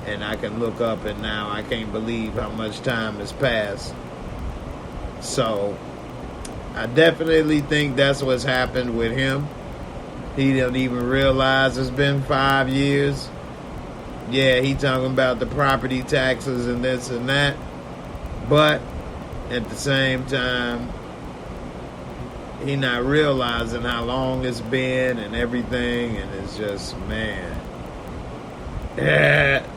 And I can look up and now I can't believe how much time has passed. So, I definitely think that's what's happened with him. He don't even realize it's been 5 years. Yeah, he talking about the property taxes and this and that. But at the same time, he not realizing how long it's been and everything. And it's just, man.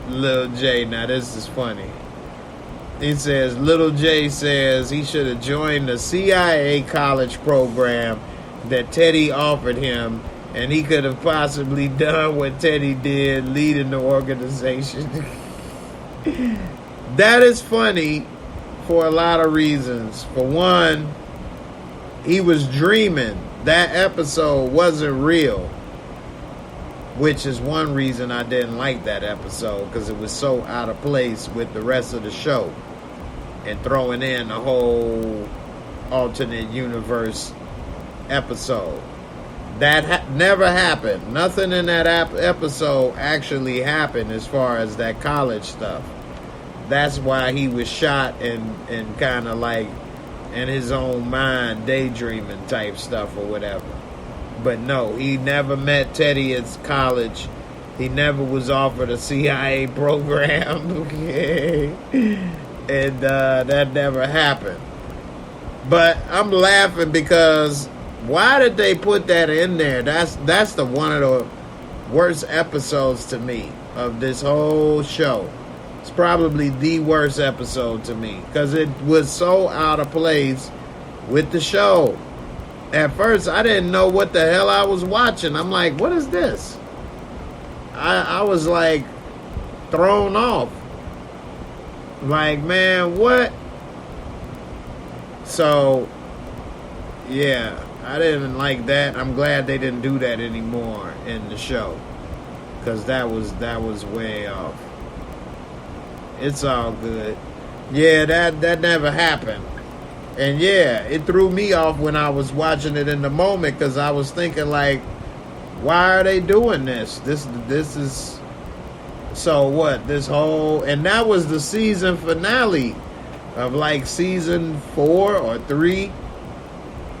Lil J, now this is funny. He says, Little J says he should have joined the CIA college program that Teddy offered him, and he could have possibly done what Teddy did, leading the organization. That is funny for a lot of reasons. For one, he was dreaming. That episode wasn't real, which is one reason I didn't like that episode, because it was so out of place with the rest of the show and throwing in a whole alternate universe episode. That never happened. Nothing in that episode actually happened as far as that college stuff. That's why he was shot and kind of like in his own mind daydreaming type stuff or whatever. But no, he never met Teddy at college. He never was offered a CIA program. Okay. And that never happened. But I'm laughing because why did they put that in there? That's the one of the worst episodes to me of this whole show. It's probably the worst episode to me because it was so out of place with the show. At first, I didn't know what the hell I was watching. I'm like, what is this? I was like thrown off. Like, man, what? So, yeah, I didn't like that. I'm glad they didn't do that anymore in the show, because that was way off. It's all good. Yeah, that never happened. And yeah, it threw me off when I was watching it in the moment, because I was thinking like, why are they doing this? This is so what? This whole, and that was the season finale of like season 4 or 3.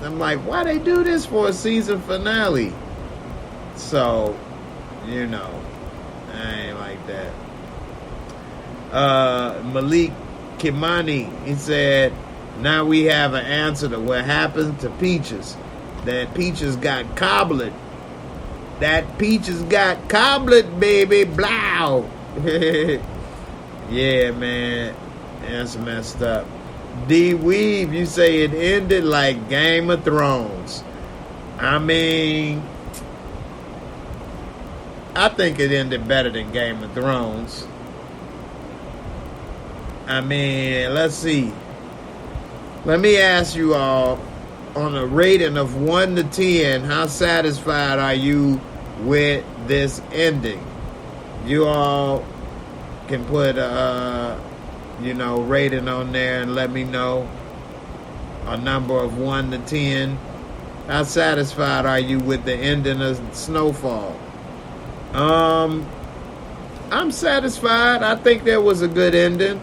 I'm like, why they do this for a season finale? So, you know, I ain't like that. Malik Kimani, he said, now we have an answer to what happened to Peaches. That Peaches got cobbled. That Peaches got cobbled, baby. Blow. Yeah, man. That's messed up. D Weave, you say it ended like Game of Thrones. I mean, I think it ended better than Game of Thrones. I mean, let's see. Let me ask you all, on a rating of 1 to 10, how satisfied are you with this ending? You all can put a, rating on there and let me know a number of 1 to 10. How satisfied are you with the ending of Snowfall? I'm satisfied. I think there was a good ending.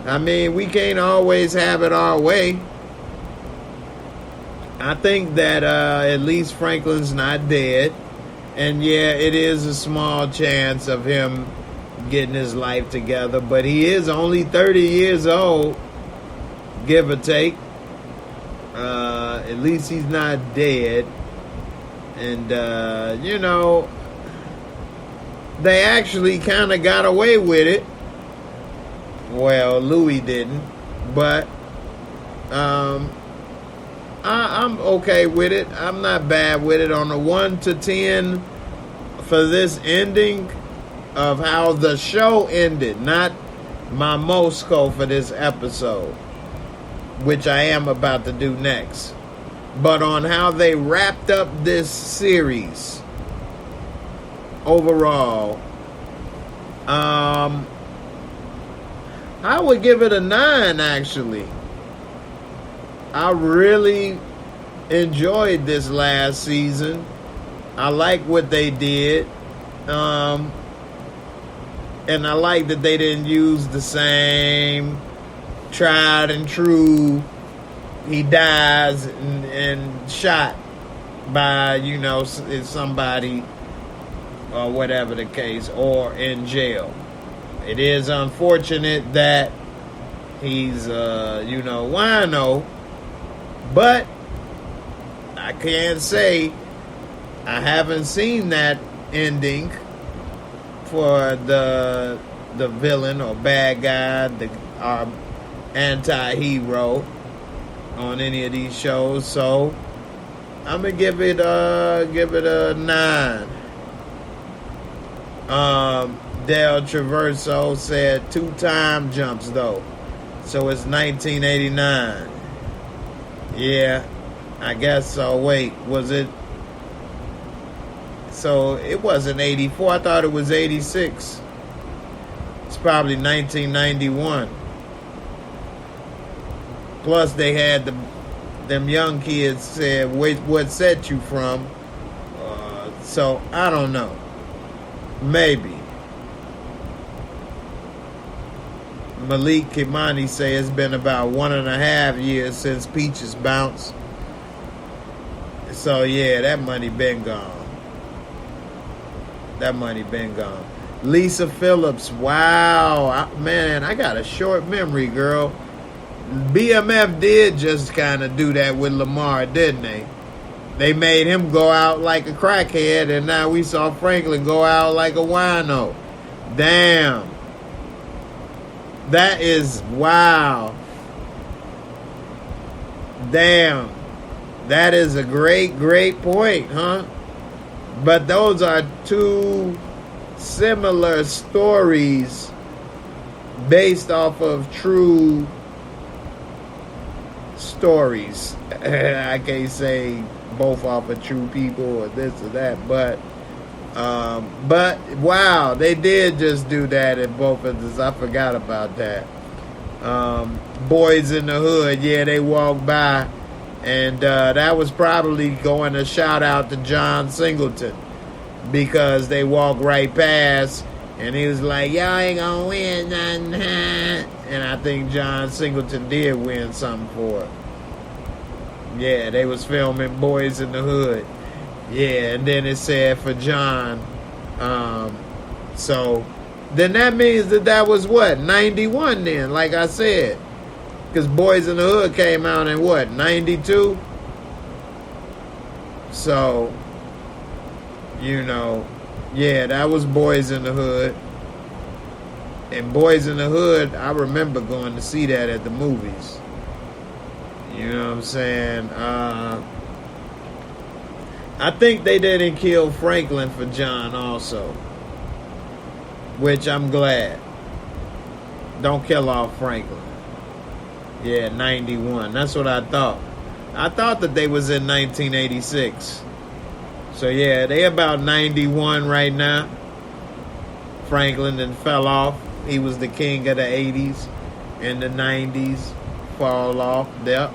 I mean, we can't always have it our way. I think that at least Franklin's not dead. And yeah, it is a small chance of him getting his life together. But he is only 30 years old, give or take. At least he's not dead. And, they actually kind of got away with it. Well, Louis didn't, but I'm okay with it. I'm not bad with it. On a 1 to 10 for this ending of how the show ended, not my Mosco for this episode, which I am about to do next, but on how they wrapped up this series overall, I would give it a 9, actually. I really enjoyed this last season. I like what they did. And I like that they didn't use the same tried and true, he dies and shot by, somebody or whatever the case, or in jail. It is unfortunate that he's, wino, but I can't say I haven't seen that ending for the villain or bad guy, our anti-hero on any of these shows. So I'm gonna give it a 9. Del Traverso said 2 time jumps though, so it's 1989. Yeah, I guess so. Wait, was it? So it wasn't 84. I thought it was 86. It's probably 1991. Plus they had them young kids said, "Wait, what set you from?" So I don't know. Maybe. Malik Kimani say it's been about 1.5 years since Peaches bounced. So yeah, that money been gone. That money been gone. Lisa Phillips, wow, man, I got a short memory, girl. BMF did just kind of do that with Lamar, didn't they? They made him go out like a crackhead, and now we saw Franklin go out like a wino. Damn. That is, wow. Damn. That is a great, great point, huh? But those are 2 similar stories based off of true stories. I can't say both off of true people or this or that, but wow, they did just do that in both of this. I forgot about that. Boys in the Hood, yeah, they walked by. And that was probably going to shout out to John Singleton, because they walked right past and he was like, "Y'all ain't gonna win nothing." And I think John Singleton did win something for it. Yeah, they was filming Boys in the Hood. Yeah, and then it said for John. So then that means that was what, 91 then, like I said. Because Boys in the Hood came out in what, 92? So, yeah, that was Boys in the Hood. And Boys in the Hood, I remember going to see that at the movies. You know what I'm saying? I think they didn't kill Franklin for John also, which I'm glad. Don't kill off Franklin. Yeah, 91. That's what I thought. I thought that they was in 1986. So yeah, they about 91 right now. Franklin then fell off. He was the king of the 80s and the 90s. Fall off. Yep.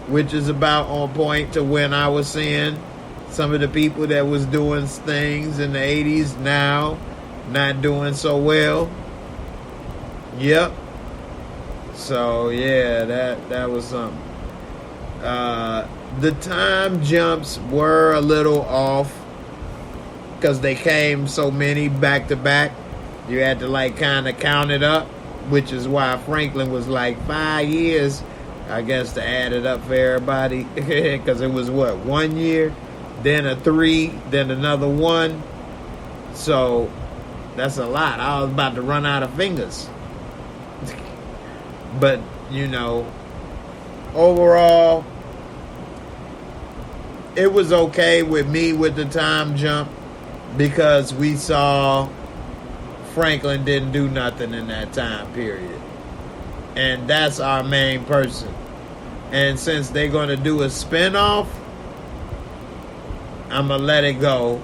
Which is about on point to when I was seeing some of the people that was doing things in the 80s now not doing so well. Yep. So yeah, that was something. The time jumps were a little off because they came so many back to back. You had to kind of count it up, which is why Franklin was 5 years, I guess, to add it up for everybody, because it was 1 year, then a 3, then another 1. So that's a lot. I was about to run out of fingers. But, overall, it was okay with me with the time jump because we saw Franklin didn't do nothing in that time period. And that's our main person. And since they're going to do a spinoff, I'm going to let it go.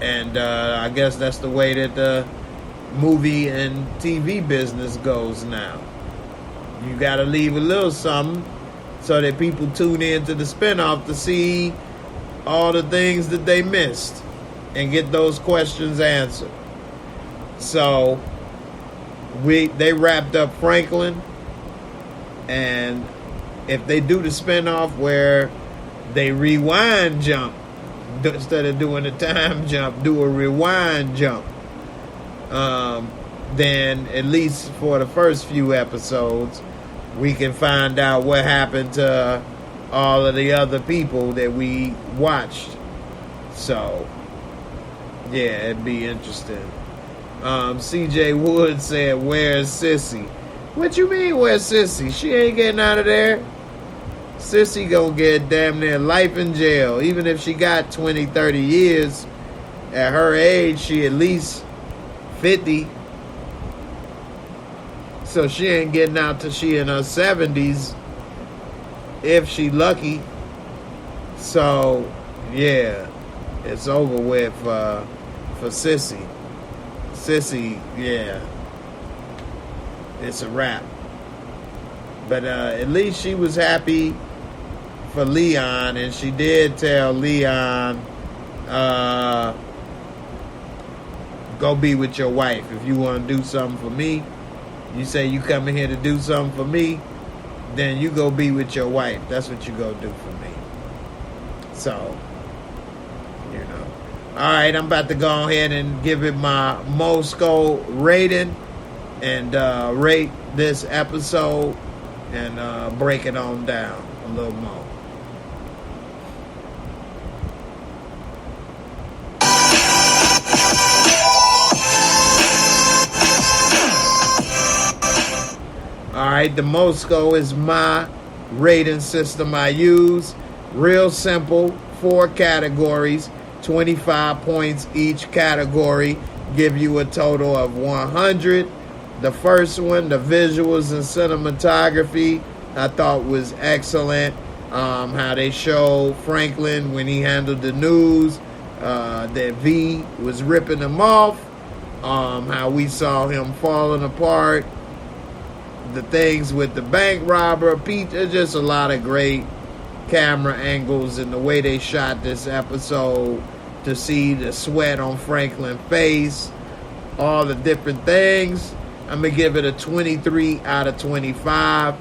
And I guess that's the way that the movie and TV business goes now. You got to leave a little something so that people tune in to the spinoff to see all the things that they missed and get those questions answered. So they wrapped up Franklin, and if they do the spinoff where they rewind jump instead of doing a time jump, do a rewind jump, then at least for the first few episodes we can find out what happened to all of the other people that we watched. So yeah, it'd be interesting. CJ Wood said, "Where's Sissy?" What you mean, where's Sissy? She ain't getting out of there. Sissy gonna get damn near life in jail. Even if she got 20, 30 years, at her age, she at least 50. So she ain't getting out till she in her 70s, if she lucky. So, yeah, it's over with for Sissy. Sissy, yeah, it's a wrap. But at least she was happy for Leon, and she did tell Leon, go be with your wife. If you want to do something for me, you say you coming here to do something for me, then you go be with your wife. That's what you go do for me. So, you know. All right, I'm about to go ahead and give it my Mosco rating and rate this episode and break it on down a little more. All right, the Mosco is my rating system I use. Real simple, 4 categories, 25 points each category, give you a total of 100. The first one, the visuals and cinematography, I thought was excellent. How they showed Franklin when he handled the news, that V was ripping him off, how we saw him falling apart, the things with the bank robber, Pete. There's just a lot of great camera angles and the way they shot this episode to see the sweat on Franklin's face, all the different things. I'm going to give it a 23 out of 25.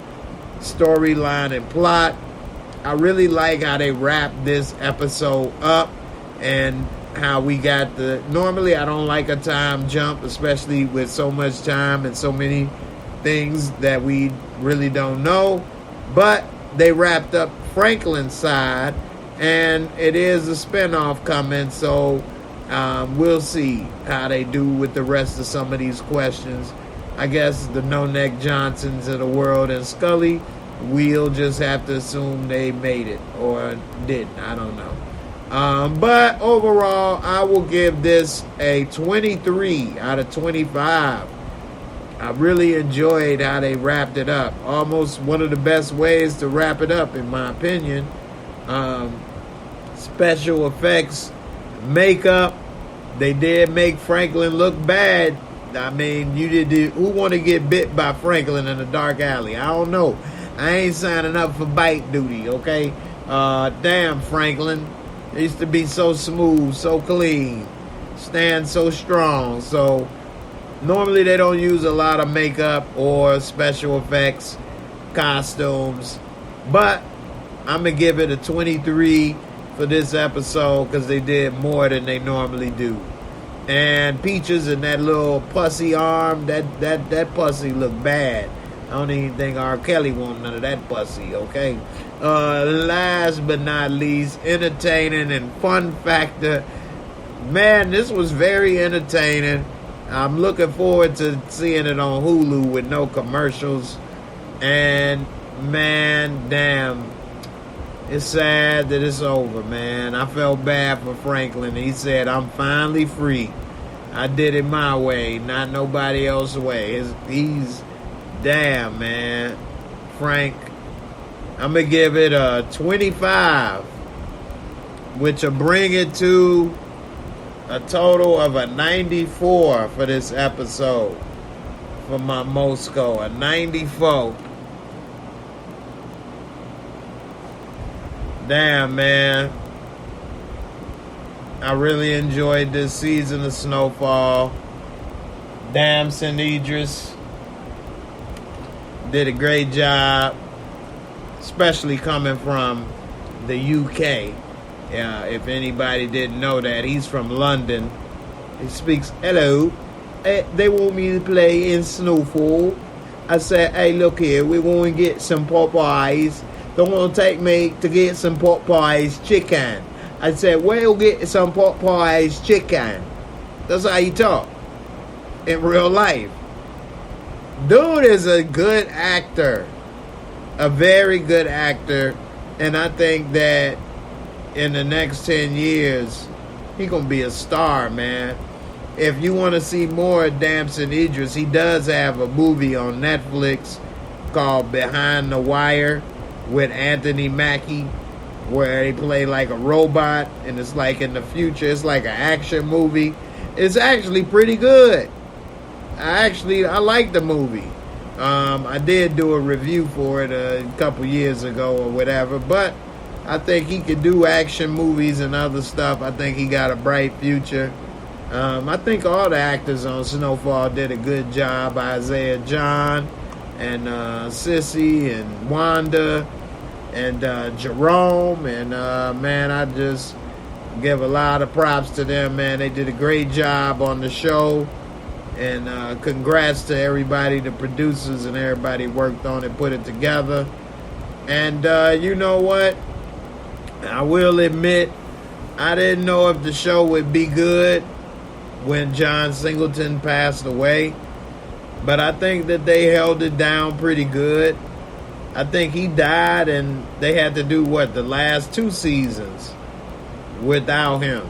Storyline and plot, I really like how they wrapped this episode up and how we got normally I don't like a time jump, especially with so much time and so many things that we really don't know, but they wrapped up Franklin's side, and it is a spinoff coming, so we'll see how they do with the rest of some of these questions. I guess the No-Neck Johnsons of the world and Scully, we'll just have to assume they made it or didn't. I don't know. But overall, I will give this a 23 out of 25. I really enjoyed how they wrapped it up. Almost one of the best ways to wrap it up, in my opinion. Special effects, makeup. They did make Franklin look bad. I mean, who want to get bit by Franklin in a dark alley? I don't know. I ain't signing up for bite duty, okay? Damn, Franklin. It used to be so smooth, so clean, stand so strong. So normally they don't use a lot of makeup or special effects, costumes. But I'm going to give it a 23 for this episode because they did more than they normally do. And Peaches and that little pussy arm, that pussy look bad. I don't even think R. Kelly want none of that pussy, okay? Last but not least, entertaining and fun factor. Man, this was very entertaining. I'm looking forward to seeing it on Hulu with no commercials. And man, damn, It's sad that it's over, man. I felt bad for Franklin. He said, I'm finally free. I did it my way, not nobody else's way. He's damn, man. Frank, I'm going to give it a 25, which will bring it to a total of a 94 for this episode. For my Moscow, a 94. Damn, man. I really enjoyed this season of Snowfall. Damson Idris did a great job, especially coming from the UK. If anybody didn't know that, he's from London. He speaks, hello. They want me to play in Snowfall. I said, hey, look here, we're going to get some Popeyes. They want to take me to get some Popeyes chicken. I said, we'll get some Popeyes chicken. That's how you talk in real life. Dude is a good actor. A very good actor. And I think that in the next 10 years, he going to be a star, man. If you want to see more of Damson Idris, he does have a movie on Netflix called Behind the Wire with Anthony Mackie, where they play like a robot, and it's like in the future. It's like an action movie. It's actually pretty good. I like the movie. I did do a review for it a couple years ago or whatever, but I think he could do action movies and other stuff. I think he got a bright future. I think all the actors on Snowfall did a good job. Isaiah John and Sissy and Wanda and Jerome. And, man, I just give a lot of props to them, man. They did a great job on the show. And congrats to everybody, the producers and everybody worked on it, put it together. And you know what? I will admit, I didn't know if the show would be good when John Singleton passed away, but I think that they held it down pretty good. I think he died and they had to do the last 2 seasons without him.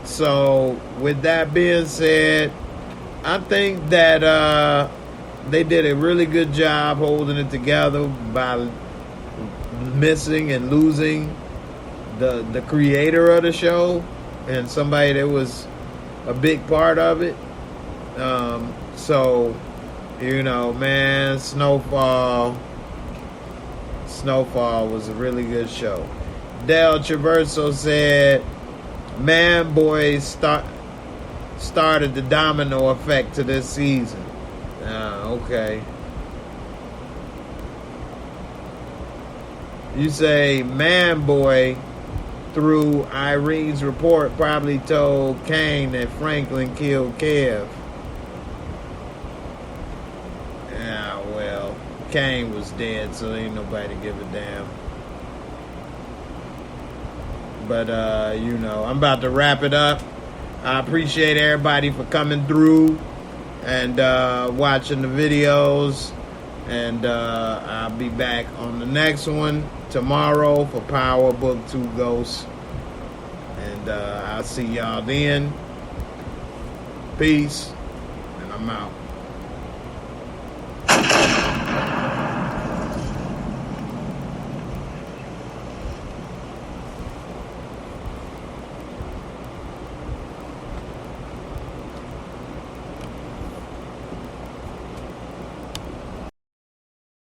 So with that being said, I think that they did a really good job holding it together by missing and losing the creator of the show and somebody that was a big part of it. So, you know, man, Snowfall was a really good show. Del Traverso said, Man Boy started the domino effect to this season. Okay. You say Man Boy, through Irene's report, probably told Kane that Franklin killed Kev. Yeah, well, Kane was dead, so ain't nobody give a damn. But, you know, I'm about to wrap it up. I appreciate everybody for coming through and watching the videos. And I'll be back on the next one tomorrow for Power Book 2 Ghosts. And I'll see y'all then. Peace. And I'm out.